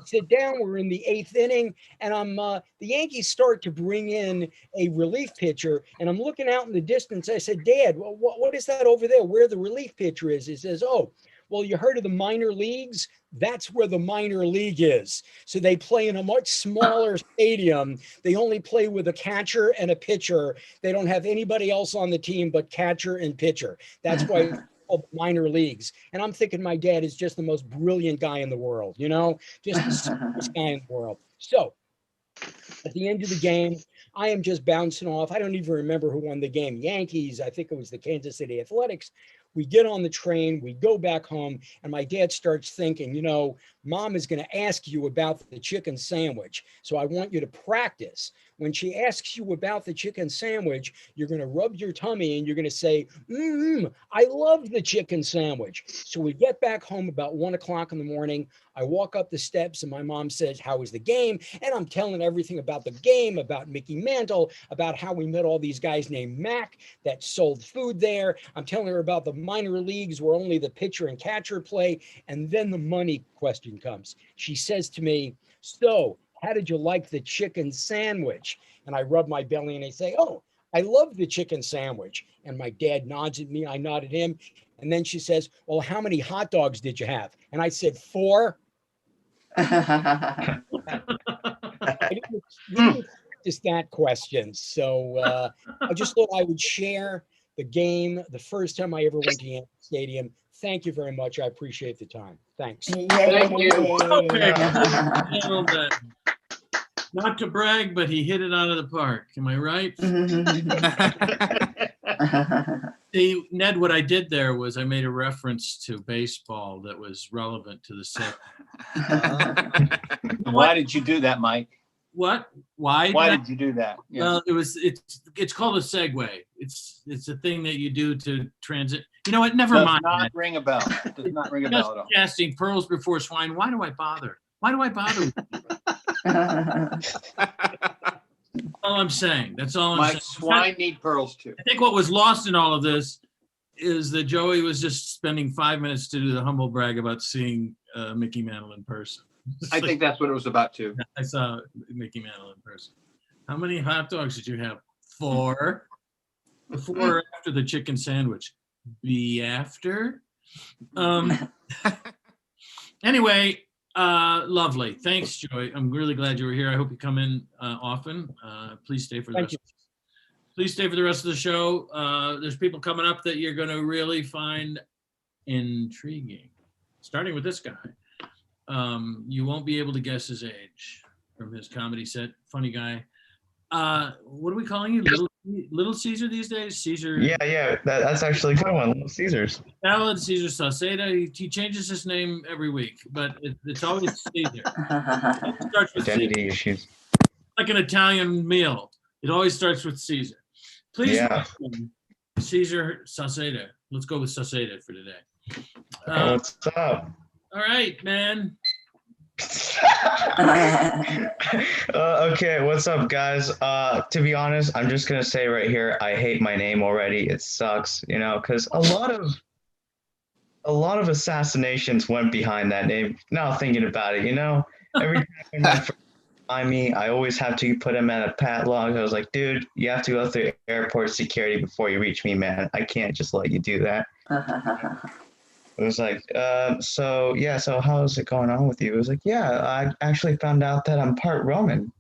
sit down. We're in the 8th inning, and the Yankees start to bring in a relief pitcher, and I'm looking out in the distance. I said, Dad, what is that over there? Where the relief pitcher is? He says, oh, well, you heard of the minor leagues? That's where the minor league is. So they play in a much smaller stadium. They only play with a catcher and a pitcher. They don't have anybody else on the team but catcher and pitcher. That's why of minor leagues. And I'm thinking my dad is just the most brilliant guy in the world, just the smartest guy in the world. So at the end of the game, I am just bouncing off. I don't even remember who won the game. Yankees, I think it was the Kansas City Athletics. We get on the train, we go back home, and my dad starts thinking, Mom is going to ask you about the chicken sandwich. So I want you to practice. When she asks you about the chicken sandwich, you're going to rub your tummy and you're going to say, I love the chicken sandwich. So we get back home about 1 o'clock in the morning. I walk up the steps and my mom says, how was the game? And I'm telling everything about the game, about Mickey Mantle, about how we met all these guys named Mac that sold food there. I'm telling her about the minor leagues where only the pitcher and catcher play. And then the money question comes. She says to me, so how did you like the chicken sandwich? And I rub my belly and I say, oh, I love the chicken sandwich. And my dad nods at me, I nod at him. And then she says, well, how many hot dogs did you have? And I said, 4. I didn't practice that question. So I just thought I would share the game the first time I ever went to Yankee Stadium. Thank you very much. I appreciate the time. Thanks. Thank you. Okay. Well done. Not to brag, but he hit it out of the park. Am I right? See, Ned, what I did there was I made a reference to baseball that was relevant to the set. Why did you do that, Mike? What? Why? Did you do that? Yeah. Well, it's called a segue. It's a thing that you do to transit. You know what? Never mind. Does not ring a bell. Does not ring a bell at all. Casting pearls before swine. Why do I bother? Why do I bother? All I'm saying. That's all I'm saying. Swine need pearls too. I think what was lost in all of this is that Joey was just spending 5 minutes to do the humble brag about seeing Mickey Mantle in person. I think that's what it was about too. I saw Mickey Mantle in person. How many hot dogs did you have? 4. Before or after the chicken sandwich? Be after. Anyway, lovely. Thanks, Joy. I'm really glad you were here. I hope you come in often. Please stay for the rest. Please stay for the rest of the show. There's people coming up that you're going to really find intriguing. Starting with this guy. You won't be able to guess his age from his comedy set. Funny guy. What are we calling you? Little Caesar these days? Caesar. Yeah, that's actually a good one. Little Caesars. Salad, Cesar Sauceda. He changes his name every week, but it's always Caesar. It starts with Identity Caesar. issues. Like an Italian meal. It always starts with Caesar. Please Yeah. welcome Cesar Sauceda. Let's go with Sauceda for today. What's up? All right, man. Okay, what's up, guys? To be honest, I'm just gonna say right here, I hate my name already. It sucks, because a lot of assassinations went behind that name. Now thinking about it, every time my friends find me, I always have to put him at a padlock. I was like, dude, you have to go through airport security before you reach me, man. I can't just let you do that. It was like, so how's it going on with you? It was like, yeah, I actually found out that I'm part Roman.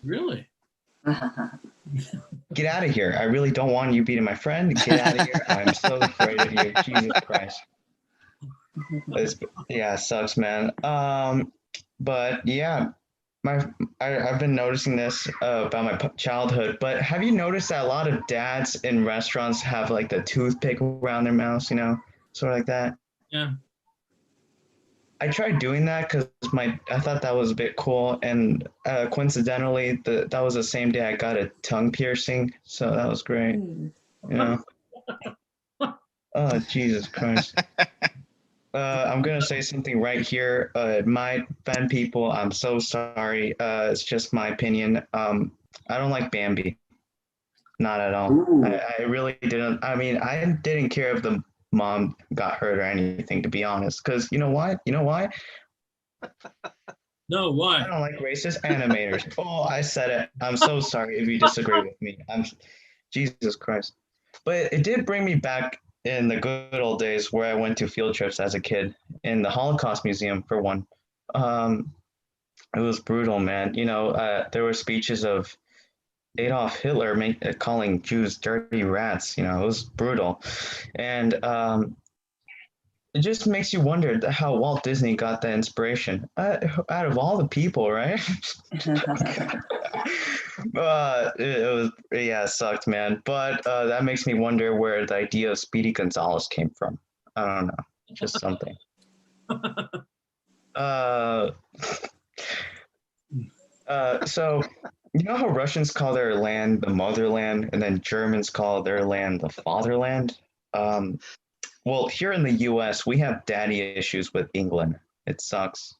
Really? Get out of here. I really don't want you beating my friend. Get out of here. I'm so afraid of you. Jesus Christ. It sucks, man. But yeah, I've been noticing this about my childhood, but have you noticed that a lot of dads in restaurants have like the toothpick around their mouths, sort of like that? Yeah. I tried doing that because I thought that was a bit cool, and coincidentally, that was the same day I got a tongue piercing, so that was great. Oh, Jesus Christ. I'm gonna say something right here. My fan people, I'm so sorry. It's just my opinion. I don't like Bambi, not at all. I really didn't. I mean, I didn't care if the mom got hurt or anything, to be honest. Because you know why? No, why? I don't like racist animators. Oh, I said it. I'm so sorry if you disagree with me. Jesus Christ. But it did bring me back in the good old days where I went to field trips as a kid in the Holocaust Museum, for one. It was brutal, man. There were speeches of Adolf Hitler calling Jews dirty rats. It was brutal. And it just makes you wonder how Walt Disney got that inspiration. Out of all the people, right? It sucked, man. But that makes me wonder where the idea of Speedy Gonzales came from. I don't know. Just something. So you know how Russians call their land the motherland, and then Germans call their land the fatherland? Well, here in the U.S., we have daddy issues with England. It sucks.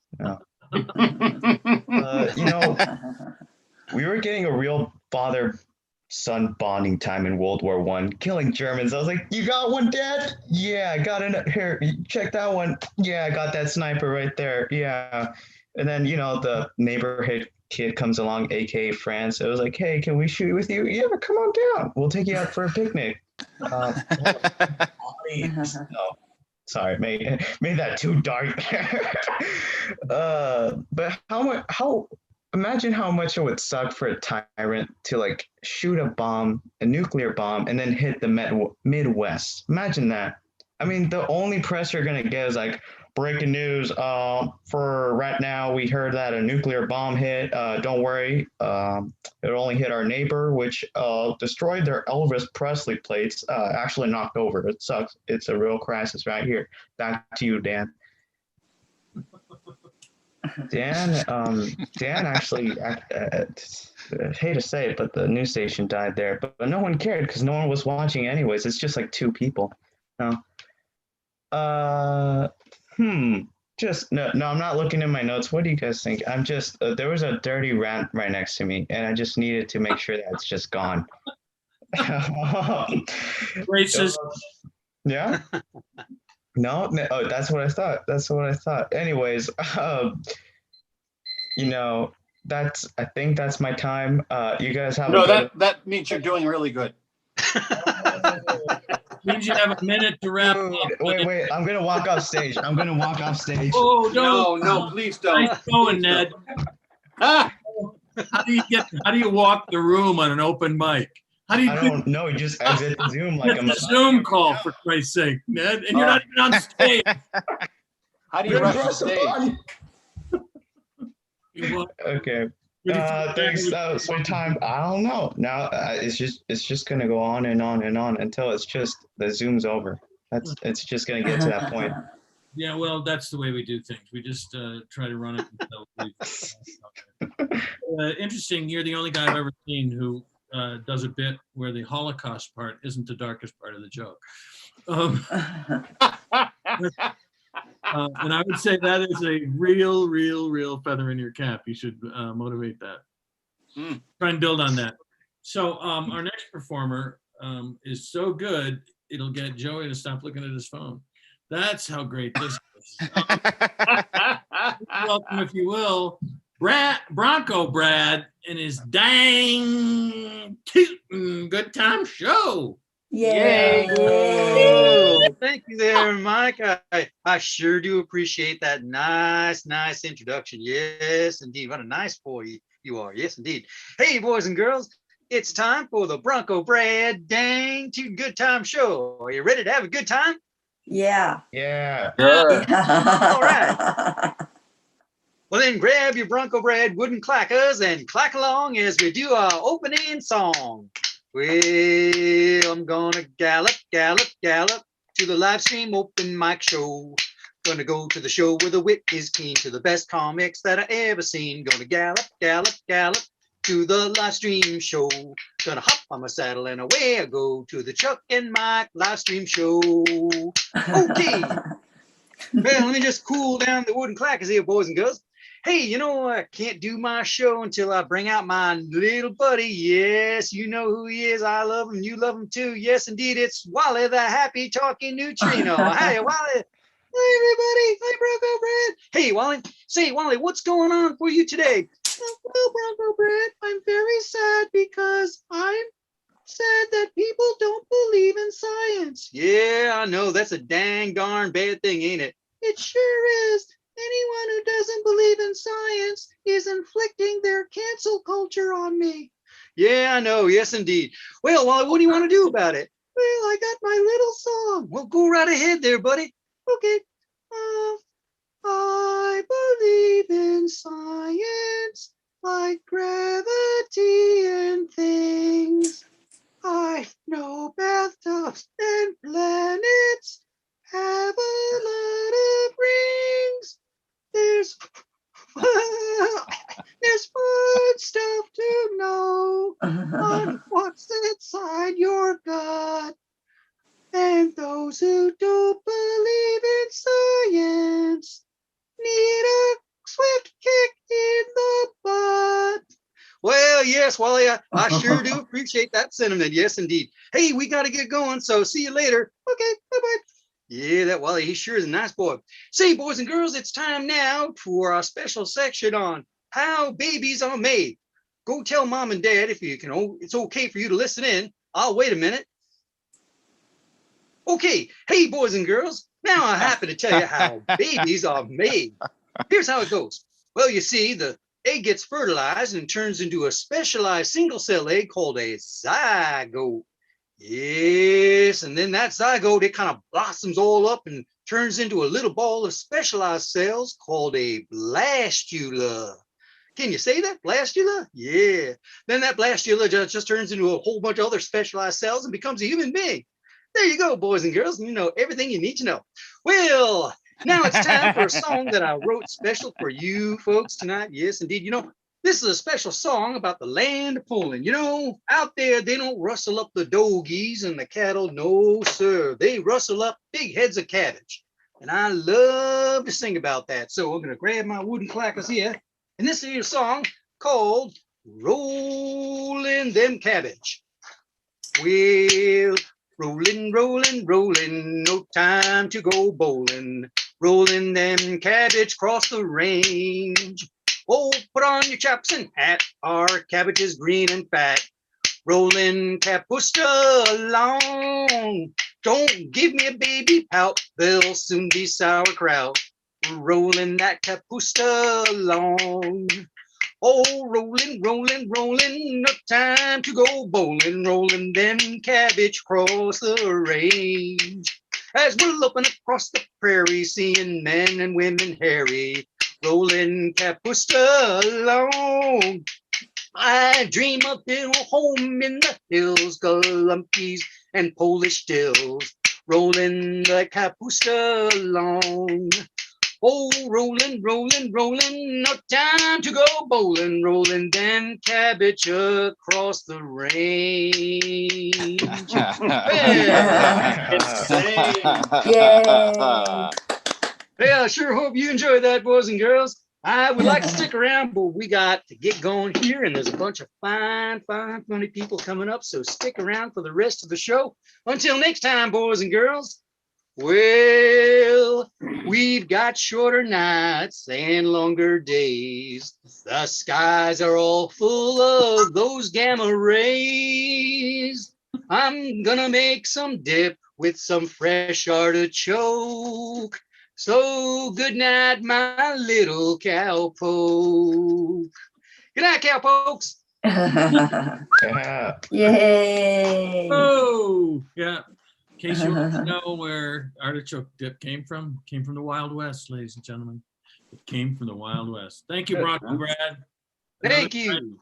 We were getting a real father-son bonding time in World War I, killing Germans. I was like, you got one, Dad? Yeah, I got it. Here, check that one. Yeah, I got that sniper right there. Yeah. And then, the neighborhood kid comes along, aka France. It was like, hey, can we shoot with you? Yeah, come on down. We'll take you out for a picnic. No, sorry, made that too dark. But imagine how much it would suck for a tyrant to shoot a nuclear bomb, and then hit the Midwest. Imagine that. I mean, the only press you're gonna get is breaking news. For right now, we heard that a nuclear bomb hit. Don't worry, it only hit our neighbor, which destroyed their Elvis Presley plates. Actually knocked over. It sucks. It's a real crisis right here. Back to you, Dan. Dan actually, I hate to say it, but the news station died there. But no one cared because no one was watching anyways. It's just two people. Just no, I'm not looking in my notes. What do you guys think? I'm just there was a dirty rat right next to me, and I just needed to make sure that it's just gone. Racist. Yeah. No. Oh, that's what I thought. Anyways, I think that's my time. You guys have that means you're doing really good. Means you have a minute to wrap up. Wait. I'm gonna walk off stage. Oh, no, please don't. Nice going, Ned. How do you walk the room on an open mic? I don't know. You just exit Zoom like a Zoom call, for Christ's sake, Ned. And you're not even on stage. How do you rush the stage? Okay. Thanks. That was my time. I don't know. Now it's just gonna go on and on and on until it's just the Zoom's over. It's just gonna get to that point. Yeah, well, that's the way we do things. We just try to run it until interesting, you're the only guy I've ever seen who does a bit where the Holocaust part isn't the darkest part of the joke. And I would say that is a real feather in your cap. You should motivate that. Try and build on that. So our next performer is so good, it'll get Joey to stop looking at his phone. That's how great this is. Welcome, if you will, Bronco Brad and his dang tootin' good time show. Yay! Oh, thank you there, Mike. I sure do appreciate that nice introduction. Yes, indeed. What a nice boy you are. Yes, indeed. Hey, boys and girls, it's time for the Bronco Brad Dang Tootin' Good Time Show. Are you ready to have a good time? Yeah. Yeah. Sure. All right. Well, then grab your Bronco Brad wooden clackers and clack along as we do our opening song. Well, I'm gonna gallop to the live stream open mic show. Gonna go to the show where the wit is keen to the best comics that I ever seen. Gonna gallop to the live stream show. Gonna hop on my saddle and away I go to the Chuck and Mike live stream show. Okay. Well, let me just cool down the wooden clackers here, boys and girls. Hey, you know, I can't do my show until I bring out my little buddy. Yes, you know who he is. I love him. You love him too. Yes, indeed. It's Wally, the happy talking neutrino. Hi, Wally. Hi, everybody. Hi, Bronco Brad. Hey, Wally. Say, Wally, what's going on for you today? Well, Bronco Brad, I'm very sad because I'm sad that people don't believe in science. Yeah, I know. That's a dang darn bad thing, ain't it? It sure is. Anyone who doesn't believe in science is inflicting their cancel culture on me. Yeah, I know. Yes, indeed. Well, Wally, what do you want to do about it? Well, I got my little song. Well, go right ahead there, buddy. Okay. I believe in science like gravity and things. I know bathtubs and planets have a lot of rings. There's fun stuff to know on what's inside your gut. And those who don't believe in science need a swift kick in the butt. Well, yes, Wally, I sure do appreciate that sentiment. Yes, indeed. Hey, we got to get going, so see you later. Okay, bye-bye. Yeah, that Wally, he sure is a nice boy. Say, boys and girls, it's time now for our special section on how babies are made. Go tell mom and dad if you can. It's okay for you to listen in. I'll wait a minute. Okay, hey, boys and girls, now I'm happy to tell you how babies are made. Here's how it goes. Well, you see, the egg gets fertilized and turns into a specialized single-cell egg called a zygote. Yes, and then that zygote, it kind of blossoms all up and turns into a little ball of specialized cells called a blastula. Can you say that? Blastula? Yeah. Then that blastula just turns into a whole bunch of other specialized cells and becomes a human being. There you go, boys and girls. You know everything you need to know. Well, now it's time for a song that I wrote special for you folks tonight. Yes, indeed. You know, this is a special song about the land of Poland. You know, out there, they don't rustle up the doggies and the cattle. No, sir. They rustle up big heads of cabbage. And I love to sing about that. So I'm going to grab my wooden clackers here. And this is a song called Rollin' Them Cabbage. Well, rollin', no time to go bowling. Rollin' them cabbage cross the range. Oh, put on your chaps and hat, our cabbage is green and fat. Rollin' capusta along. Don't give me a baby pout, they'll soon be sauerkraut. Rollin' that capusta along. Oh, rollin', no time to go bowling. Rollin' them cabbage cross the range. as we're looking across the prairie, seeing men and women hairy, rolling capusta along. I dream of a home in the hills, galumpies and Polish dills, rolling the capusta along. Oh, rolling, rolling, rolling, no time to go bowling, rolling them cabbage across the range. Yay. Hey, I sure hope you enjoyed that, boys and girls. I would like to stick around, but we got to get going here, and there's a bunch of fine, funny people coming up, so stick around for the rest of the show. Until next time, boys and girls. Well, we've got shorter nights and longer days. The skies are all full of those gamma rays. I'm gonna make some dip with some fresh artichoke. So good night, my little cowpoke. Good night, cowpokes. Yeah. Yay. Oh, yeah. In case you want to know where artichoke dip came from the Wild West, ladies and gentlemen. It came from the Wild West. Thank you, Bronco Brad. Thank you.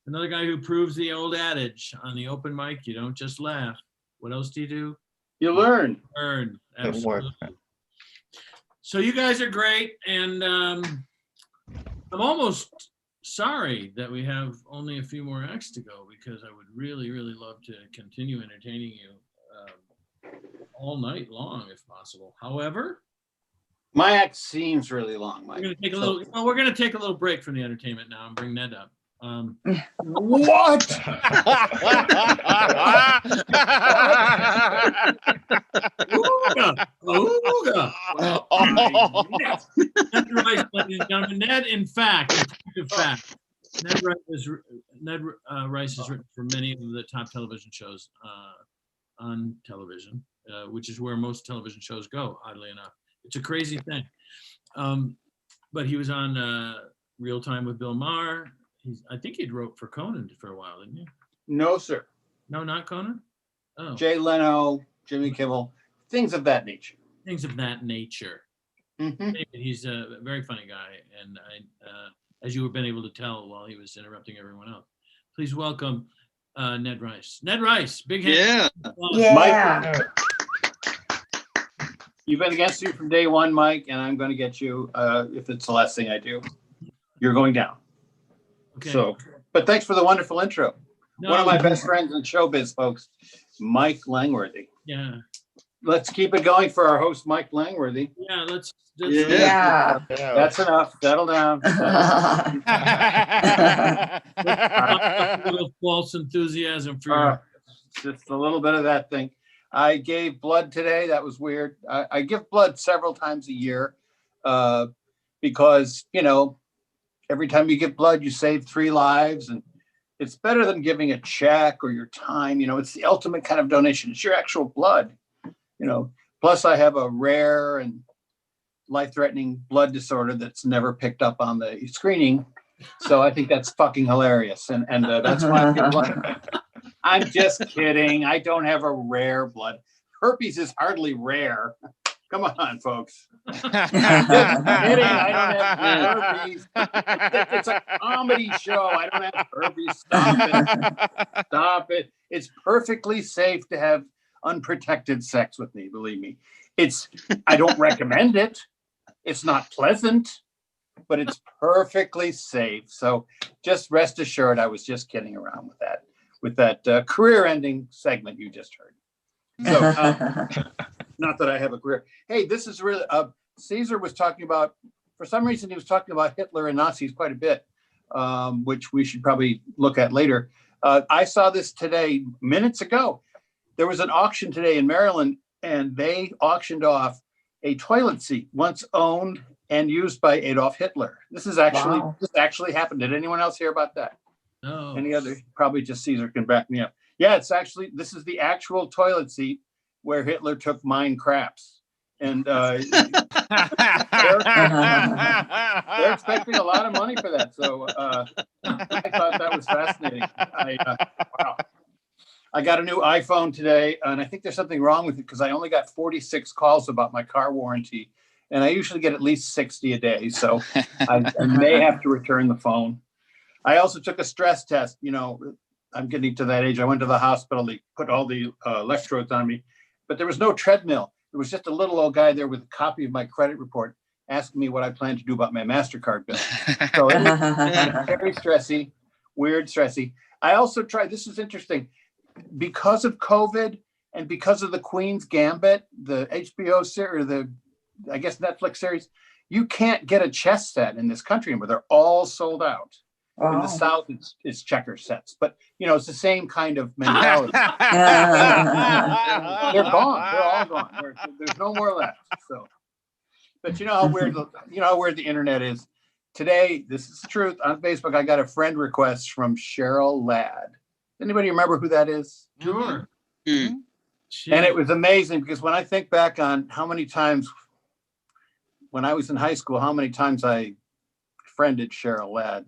Another guy who proves the old adage on the open mic, you don't just laugh. What else do you do? You learn. Learn. Good work. Absolutely. So you guys are great, and I'm almost sorry that we have only a few more acts to go, because I would really, really love to continue entertaining you all night long if possible. However, my act seems really long, Mike. we're going to take a little. Well, we're going to take a little break from the entertainment now and bring Ned up. What? Ooga, ooga. Ned Rice, ladies and gentlemen. Ned, in fact, Ned Rice has written for many of the top television shows on television, which is where most television shows go, oddly enough. It's a crazy thing. But he was on Real Time with Bill Maher. I think he'd wrote for Conan for a while, didn't you? No, sir. No, not Conan? Oh. Jay Leno, Jimmy Kimmel, things of that nature. Things of that nature. Mm-hmm. He's a very funny guy, and as you have been able to tell while he was interrupting everyone else. Please welcome Ned Rice. Ned Rice, big hand. Yeah. Mike, you've been against you from day one, Mike, and I'm going to get you if it's the last thing I do. You're going down. Okay. So, but thanks for the wonderful intro. No, One of my best friends in showbiz, folks, Mike Langworthy. Yeah. Let's keep it going for our host, Mike Langworthy. Yeah, let's Yeah. That's enough. Settle down. a little false enthusiasm for Just a little bit of that thing. I gave blood today. That was weird. I give blood several times a year because, you know, every time you give blood, you save 3 lives, and it's better than giving a check or your time. You know, it's the ultimate kind of donation. It's your actual blood, you know. Plus, I have a rare and life-threatening blood disorder that's never picked up on the screening. So I think that's fucking hilarious. And that's why I give blood. I'm just kidding. I don't have a rare blood. Herpes is hardly rare. Come on, folks. Just kidding. I don't have herpes. It's a comedy show. I don't have herpes. Stop it. Stop it. It's perfectly safe to have unprotected sex with me, believe me. I don't recommend it. It's not pleasant, but it's perfectly safe. So just rest assured, I was just kidding around with that career-ending segment you just heard. So, not that I have a career. Hey, this is really, Cesar was talking about, for some reason, he was talking about Hitler and Nazis quite a bit, which we should probably look at later. I saw this today, minutes ago. There was an auction today in Maryland, and they auctioned off a toilet seat once owned and used by Adolf Hitler. This actually happened. Did anyone else hear about that? No. Any other? Probably just Cesar can back me up. Yeah, this is the actual toilet seat where Hitler took mine craps. And they're expecting a lot of money for that. So I thought that was fascinating. Wow. I got a new iPhone today, and I think there's something wrong with it because I only got 46 calls about my car warranty, and I usually get at least 60 a day. So I may have to return the phone. I also took a stress test. You know, I'm getting to that age. I went to the hospital. They put all the electrodes on me, but there was no treadmill. There was just a little old guy there with a copy of my credit report asking me what I plan to do about my MasterCard bill. So it was very stressy, weird stressy. I also tried, this is interesting, because of COVID and because of the Queen's Gambit, the HBO series, or I guess Netflix series, you can't get a chess set in this country anymore. They're all sold out. In the South, it's checker sets, but you know, it's the same kind of mentality. They're gone. They're all gone. There's no more left. So, but you know how weird the internet is. Today, this is the truth. On Facebook, I got a friend request from Cheryl Ladd. Anybody remember who that is? Sure. And it was amazing because when I think back on how many times when I was in high school, how many times I friended Cheryl Ladd.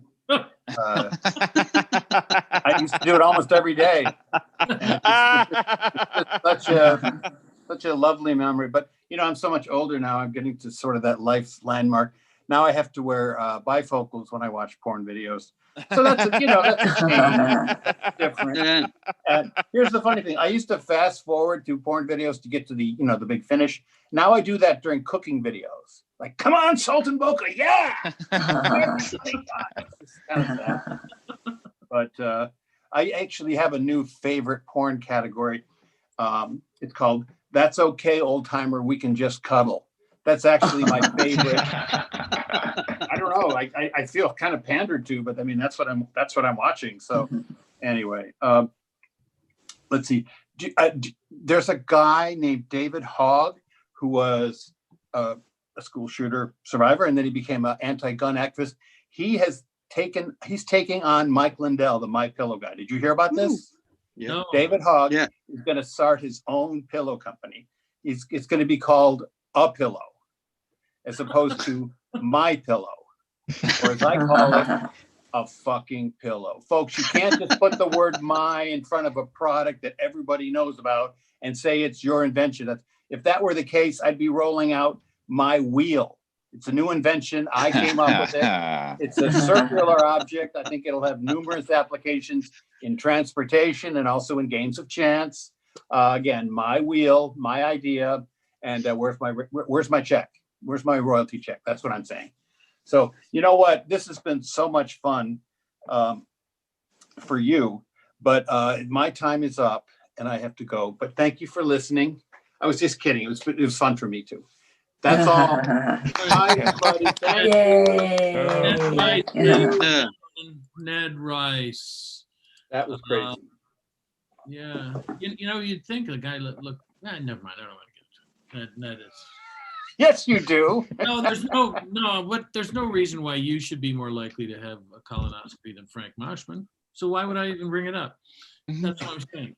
I used to do it almost every day. And it's such a lovely memory. But you know, I'm so much older now. I'm getting to sort of that life landmark. Now I have to wear bifocals when I watch porn videos. So that's a change. That's different. And here's the funny thing: I used to fast forward through porn videos to get to the the big finish. Now I do that during cooking videos. Like, come on, Salt and Boca, yeah. But I actually have a new favorite porn category. It's called "That's Okay, Old Timer. We Can Just Cuddle." That's actually my favorite. I don't know. I feel kind of pandered to, but I mean that's what I'm watching. So anyway, let's see. There's a guy named David Hogg who was a school shooter survivor, and then he became an anti-gun activist. He's taking on Mike Lindell, the My Pillow guy. Did you hear about this? Yeah. No. David Hogg is going to start his own pillow company. It's going to be called A Pillow, as opposed to My Pillow, or as I call it, a fucking pillow. Folks, you can't just put the word "my" in front of a product that everybody knows about and say it's your invention. If that were the case, I'd be rolling out my wheel. It's a new invention. I came up with it. It's a circular object. I think it'll have numerous applications in transportation and also in games of chance. Again, my wheel, my idea, and where's my check? Where's my royalty check? That's what I'm saying. So you know what? This has been so much fun for you, but my time is up and I have to go. But thank you for listening. I was just kidding. It was fun for me too. That's all. Bye, everybody. Thank you. Ned Rice. That was crazy. Yeah. You know, you'd think a guy look. Never mind. I don't want to get into it. Ned is. Yes, you do. No, there's no reason why you should be more likely to have a colonoscopy than Frank Moshman. So why would I even bring it up? That's what I'm saying.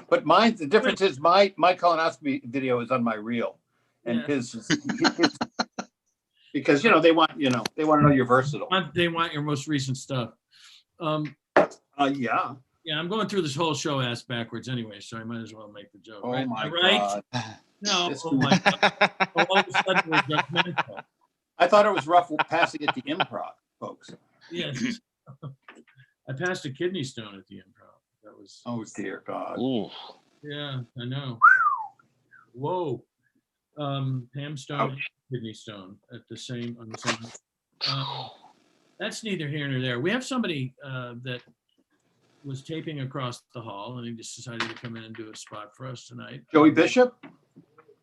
But the difference is my colonoscopy video is on my reel, and his because they want to know you're versatile. They want your most recent stuff. Yeah. Yeah, I'm going through this whole show ass backwards anyway, so I might as well make the joke. Oh right? my God. No. Oh my God. All of a sudden we're judgmental. I thought it was rough passing at the improv, folks. Yes. I passed a kidney stone at the improv. That was. Oh dear God. Ooh. Yeah, I know. Whoa. Pam Stone, kidney stone on the same. That's neither here nor there. We have somebody that was taping across the hall, and he just decided to come in and do a spot for us tonight. Joey Bishop?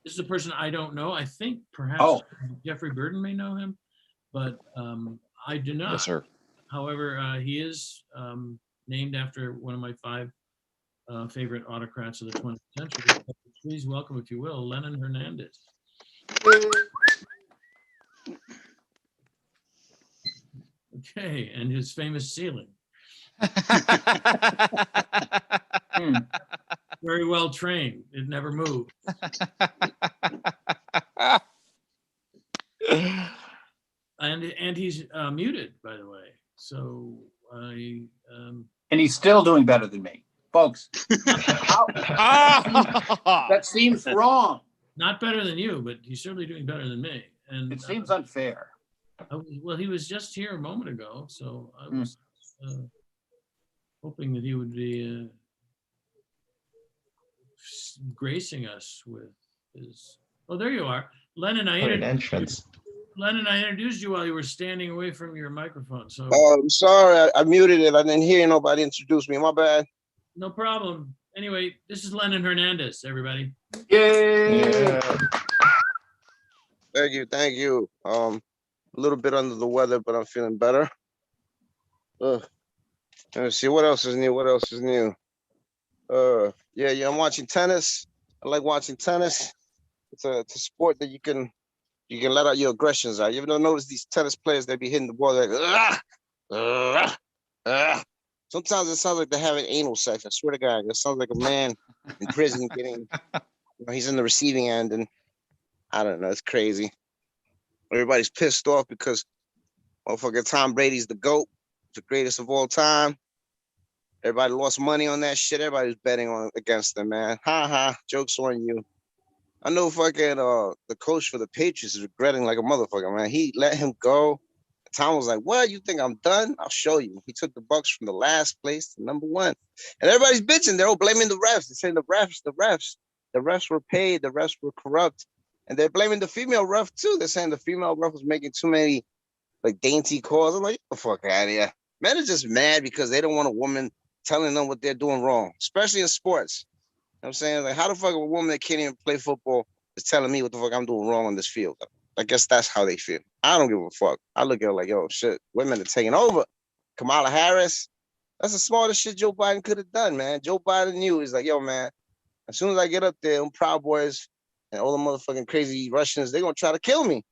This is a person I don't know. I think perhaps Jeffrey Burden may know him, but I do not. Yes, sir. However, he is named after one of my 5 favorite autocrats of the 20th century. Please welcome, if you will, Lennon Hernandez. Okay, and his famous ceiling. Very well trained. It never moved. And he's muted, by the way. So I And he's still doing better than me. Folks, that seems wrong. Not better than you, but he's certainly doing better than me. And It seems unfair. well, he was just here a moment ago, so I was hoping that he would be gracing us with his. Oh, there you are, Lennon. What an entrance. Lennon, I introduced you while you were standing away from your microphone. So. I'm sorry, I muted it. I didn't hear nobody introduce me. My bad. No problem. Anyway, this is Lennon Hernandez, everybody. Yay! Yeah. Thank you, thank you. A little bit under the weather, but I'm feeling better. Let me see what else is new. What else is new? Yeah, I'm watching tennis. I like watching tennis. It's a sport that you can let out your aggressions out. You ever notice these tennis players? They be hitting the ball like. Sometimes it sounds like they're having anal sex. I swear to God, it sounds like a man in prison getting. He's in the receiving end, and I don't know. It's crazy. Everybody's pissed off because motherfucker Tom Brady's the GOAT, the greatest of all time. Everybody lost money on that shit. Everybody's betting on against them, man. Ha ha. Joke's on you. I know fucking the coach for the Patriots is regretting like a motherfucker, man. He let him go. Tom was like, "What? You think I'm done? I'll show you." He took the Bucks from the last place to number 1. And everybody's bitching. They're all blaming the refs. They're saying the refs were paid, the refs were corrupt. And they're blaming the female ref too. They're saying the female ref was making too many like dainty calls. I'm like, get the fuck out of here. Men are just mad because they don't want a woman telling them what they're doing wrong, especially in sports. You know what I'm saying? Like, how the fuck a woman that can't even play football is telling me what the fuck I'm doing wrong on this field? I guess that's how they feel. I don't give a fuck. I look at it like, yo, shit, women are taking over. Kamala Harris, that's the smartest shit Joe Biden could have done, man. Joe Biden knew. He's like, yo, man, as soon as I get up there, them Proud Boys and all the motherfucking crazy Russians, they're going to try to kill me.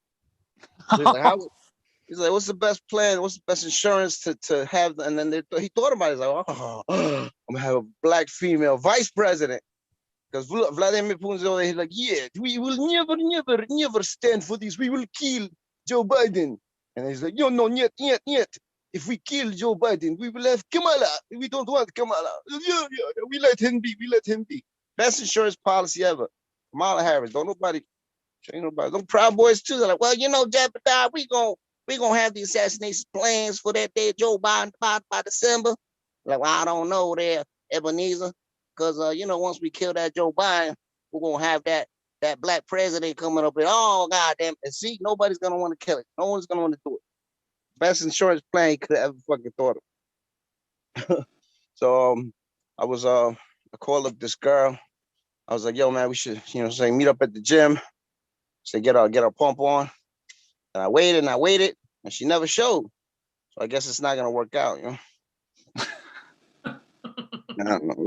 So he's like, what's the best plan? What's the best insurance to have? And then he thought about it. He's like, oh, I'm going to have a black female vice president. Because Vladimir Putin's over there, he's like, yeah, we will never stand for this. We will kill Joe Biden. And he's like, no, not yet. If we kill Joe Biden, we will have Kamala. We don't want Kamala. Yeah, we let him be. Best insurance policy ever. Kamala Harris, ain't nobody. Them Proud Boys too. They're like, well, Jebediah, we gonna have the assassination plans for that day Joe Biden by December. Like, well, I don't know there, Ebenezer. Because, once we kill that Joe Biden, we're going to have that black president coming up and, oh, goddamn. And see, nobody's going to want to kill it. No one's going to want to do it. Best insurance plan you could have ever fucking thought of. So I called up this girl. I was like, yo, man, we should, meet up at the gym. Say, get our pump on. And I waited, and she never showed. So I guess it's not going to work out, I don't know.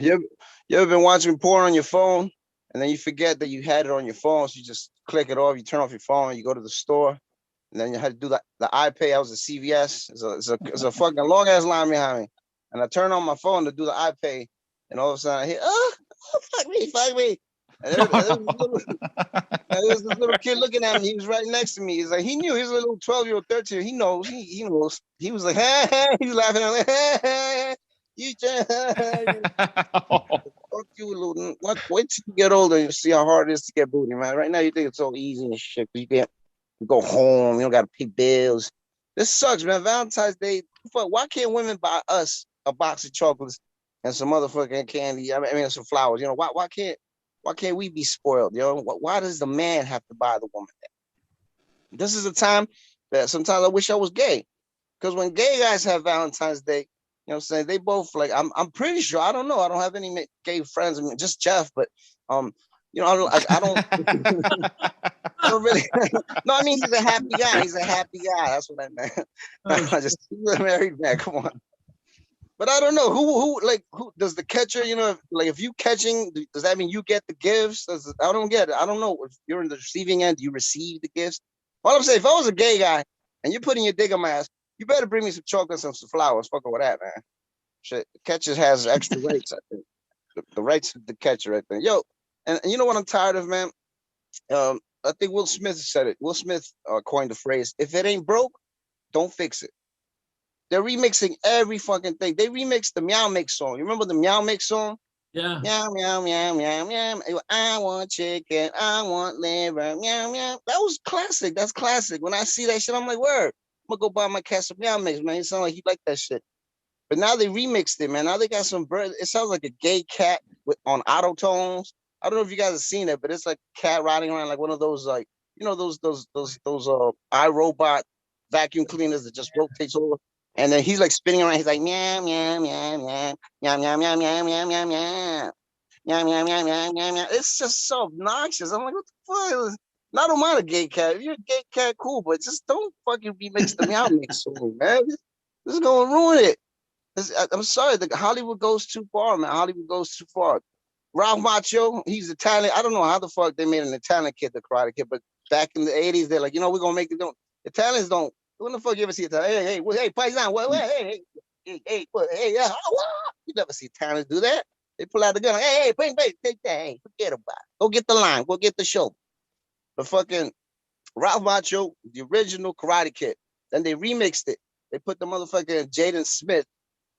You ever been watching porn on your phone and then you forget that you had it on your phone, so you just click it off, you turn off your phone, you go to the store, and then you had to do the iPay. I was at CVS. It's a fucking long ass line behind me. And I turn on my phone to do the iPay, and all of a sudden I hear, oh fuck me. And there was this little kid looking at me. He was right next to me. He's like, he knew. He was a little 12-year-old, 13. He knows. He knows. He was like, he's laughing. I'm like, you fuck you, little. Wait till you get older and you see how hard it is to get booty, man. Right now you think it's so easy and shit. You go home. You don't got to pay bills. This sucks, man. Valentine's Day. Fuck. Why can't women buy us a box of chocolates and some motherfucking candy? I mean, some flowers. Why can't we be spoiled, Why does the man have to buy the woman that? This is a time that sometimes I wish I was gay. Because when gay guys have Valentine's Day, what I'm saying, they both like, I'm pretty sure, I don't know, I don't have any gay friends, I mean, just Jeff, but I don't really, no, I mean, he's a happy guy, that's what I meant. I just, he's a married man, come on. But I don't know who does the catcher, if you catching, does that mean you get the gifts? I don't get it. I don't know. If you're in the receiving end, do you receive the gifts? All I'm saying, if I was a gay guy and you're putting your dick on my ass, you better bring me some chocolates and some flowers. Fuck with that, man. Shit, the catcher has extra rights, I think. The rights of the catcher, I think. Yo, and you know what I'm tired of, man? I think Will Smith said it. Will Smith coined the phrase, if it ain't broke, don't fix it. they're remixing every fucking thing. They remixed the Meow Mix song. You remember the Meow Mix song? Yeah. Meow, meow, meow, meow, meow. I want chicken. I want liver. Meow, meow. That was classic. That's classic. When I see that shit, I'm like, word. I'm gonna go buy my cat some Meow Mix, man. It sounds like he like that shit. But now they remixed it, man. Now they got some bird. It sounds like a gay cat on auto tones. I don't know if you guys have seen it, but it's like a cat riding around like one of those, like, you know, those iRobot vacuum cleaners that just rotates over. And then he's like spinning around. He's like meow meow meow meow meow meow meow meow meow meow meow meow meow meow meow meow meow. It's just so obnoxious. I'm like, what the fuck? I don't mind a gay cat. If you're a gay cat, cool, but just don't fucking remix the Meow Mix song, man. This is gonna ruin it. I'm sorry, the Hollywood goes too far, man. Hollywood goes too far. Ralph Macchio, he's Italian. I don't know how the fuck they made an Italian kid the Karate Kid, but back in the 80s, they're like, you know, we're gonna make it. Italians don't. When the fuck you ever see Italian? Hey, hey, paisan, hey, yeah, you never see Italians do that. They pull out the gun, hey, bang, take that, hey, forget about it. Go get the line, go get the show. But fucking Ralph Macchio, the original Karate Kid. Then they remixed it. They put the motherfucking Jaden Smith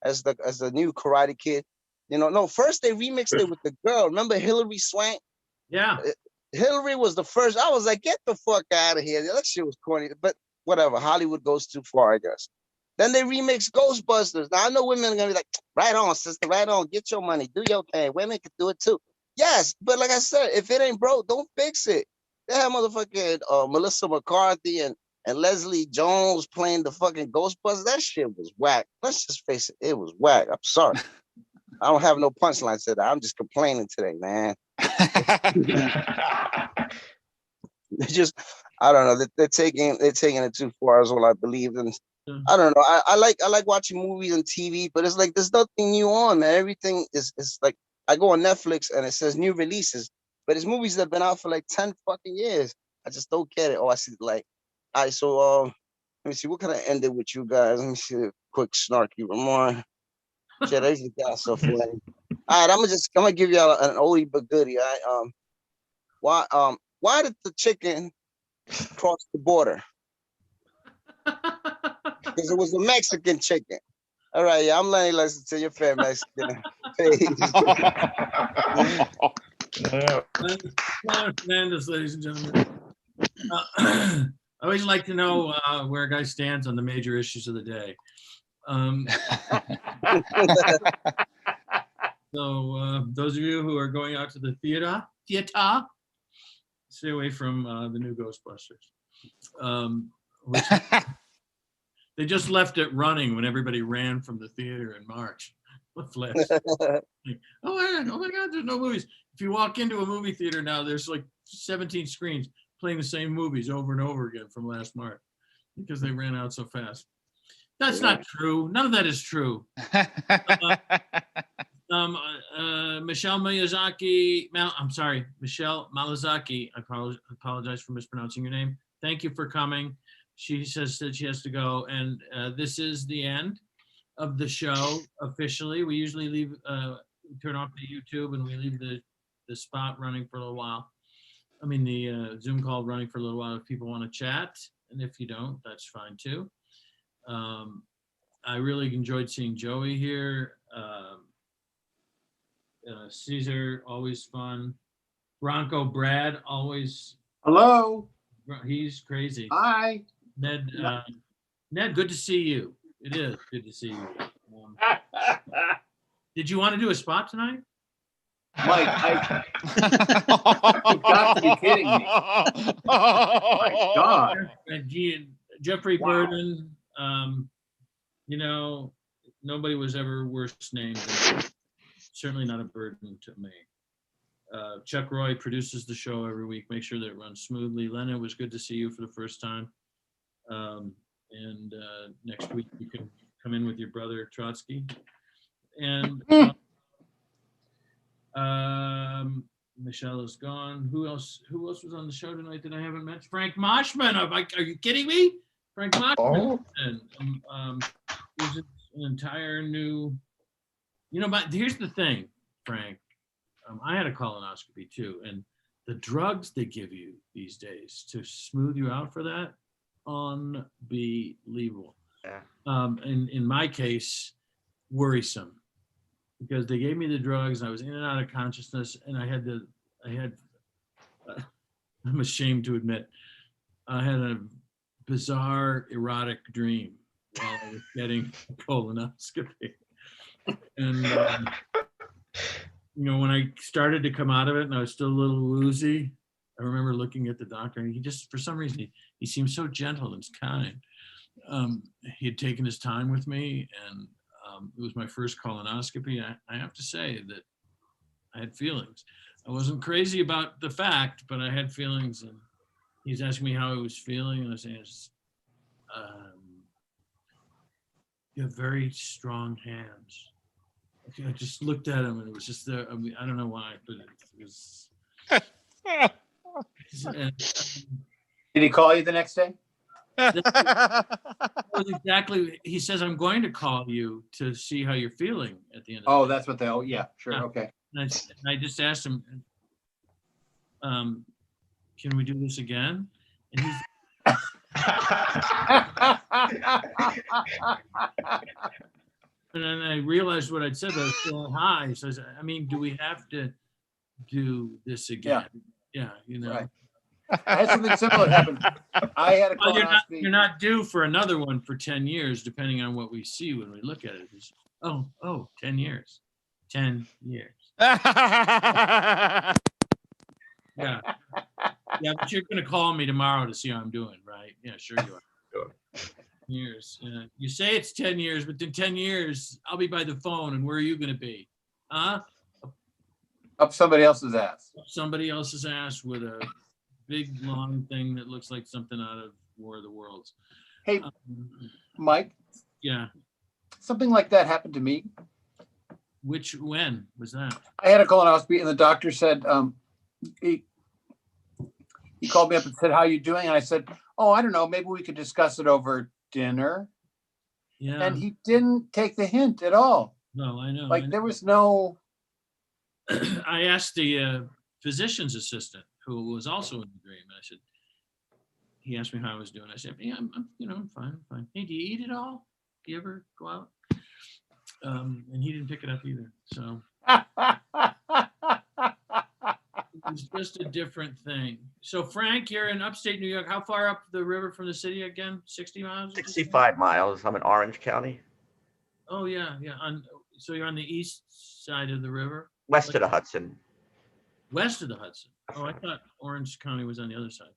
as the new Karate Kid. You know, no, first they remixed it with the girl. Remember Hillary Swank? Yeah. Hillary was the first. I was like, get the fuck out of here. That shit was corny. But whatever. Hollywood goes too far, I guess. Then they remix Ghostbusters. Now I know women are gonna be like, right on, sister, right on. Get your money, do your thing. Women can do it too. Yes, but like I said, if it ain't broke, don't fix it. They have motherfucking Melissa McCarthy and Leslie Jones playing the fucking Ghostbusters. That shit was whack. Let's just face it, it was whack. I'm sorry. I don't have no punchlines today. I'm just complaining today, man. They just, I don't know. They're taking it too far, is all I believe. And I don't know. I like watching movies and TV, but it's like there's nothing new on, man. Everything is like I go on Netflix and it says new releases, but it's movies that have been out for like 10 fucking years. I just don't get it. Oh, I see like, all right, so let me see, what can I end it with you guys? Let me see a quick snarky remark. Shit, I usually got so funny. All right, I'm gonna give y'all an oldie but goodie. All right, why did the chicken cross the border? Because it was a Mexican chicken. All right, yeah, I'm letting you listen to your fair Mexican. Lennon Hernandez, ladies and gentlemen. I always like to know where a guy stands on the major issues of the day. So those of you who are going out to the theater, stay away from the new Ghostbusters. They just left it running when everybody ran from the theater in March. What's left? Like, oh my God, there's no movies. If you walk into a movie theater now, there's like 17 screens playing the same movies over and over again from last March because they ran out so fast. That's not true. None of that is true. Michelle Miyazaki, Michelle Malazaki. I apologize for mispronouncing your name. Thank you for coming. She says that she has to go, and this is the end of the show officially. We usually leave, turn off the YouTube, and we leave the spot running for a little while. I mean, the Zoom call running for a little while if people want to chat, and if you don't, that's fine too. I really enjoyed seeing Joey here. Cesar, always fun. Bronco Brad, always. Hello. He's crazy. Hi. Ned, good to see you. It is good to see you. Did you want to do a spot tonight? Mike, you've got to be kidding me. Oh my God. Jeffrey Burden, you know, nobody was ever worse named than me. Certainly not a burden to me. Chuck Roy produces the show every week. Make sure that it runs smoothly. Lennon, it was good to see you for the first time. And next week you can come in with your brother Trotsky. And Michelle is gone. Who else was on the show tonight that I haven't mentioned? Frank Moshman. Are you kidding me? Frank Moshman. Oh. There's an entire new. You know, but here's the thing, Frank. I had a colonoscopy too, and the drugs they give you these days to smooth you out for that, unbelievable. Yeah. In my case, worrisome, because they gave me the drugs and I was in and out of consciousness, and I'm ashamed to admit, I had a bizarre erotic dream while I was getting a colonoscopy. And, when I started to come out of it and I was still a little woozy, I remember looking at the doctor, and he just, for some reason, he seemed so gentle and kind. He had taken his time with me, and it was my first colonoscopy. I have to say that I had feelings. I wasn't crazy about the fact, but I had feelings, and he's asking me how I was feeling, and I was saying, you have very strong hands. Okay, I just looked at him, and it was just there. I mean, I don't know why, but it was. And, Did he call you the next day? that was exactly. He says, "I'm going to call you to see how you're feeling at the end of Oh, the day." that's what they. Oh, yeah, sure, Yeah. okay. And I just asked him, "Can we do this again?" And he's. And then I realized what I'd said. I was feeling high, so I said, do we have to do this again? Yeah, Right. I had something similar happen. I had a Well, colonoscopy. you're not due for another one for 10 years, depending on what we see when we look at it. It's, 10 years. 10 years. Yeah. Yeah, but you're going to call me tomorrow to see how I'm doing, right? Yeah, sure you are. Sure. Years. You say it's 10 years, but in 10 years, I'll be by the phone, and where are you going to be? Huh? Up somebody else's ass. Up somebody else's ass with a big, long thing that looks like something out of War of the Worlds. Hey, Mike. Yeah. Something like that happened to me. When was that? I had a colonoscopy, and the doctor said, he called me up and said, "How you doing?" And I said, "Oh, I don't know. Maybe we could discuss it over dinner." Yeah. And he didn't take the hint at all. No, I know. Like there was no. I asked the physician's assistant, who was also in the dream. I said, he asked me how I was doing. I said, "Yeah, I'm fine. I'm fine. Hey, do you eat at all? Do you ever go out?" And he didn't pick it up either. So it was just a different thing. So Frank, you're in upstate New York. How far up the river from the city again? 60 miles? 65 miles. I'm in Orange County. Oh yeah. So you're on the east side of the river? West of the Hudson. West of the Hudson. Oh, I thought Orange County was on the other side.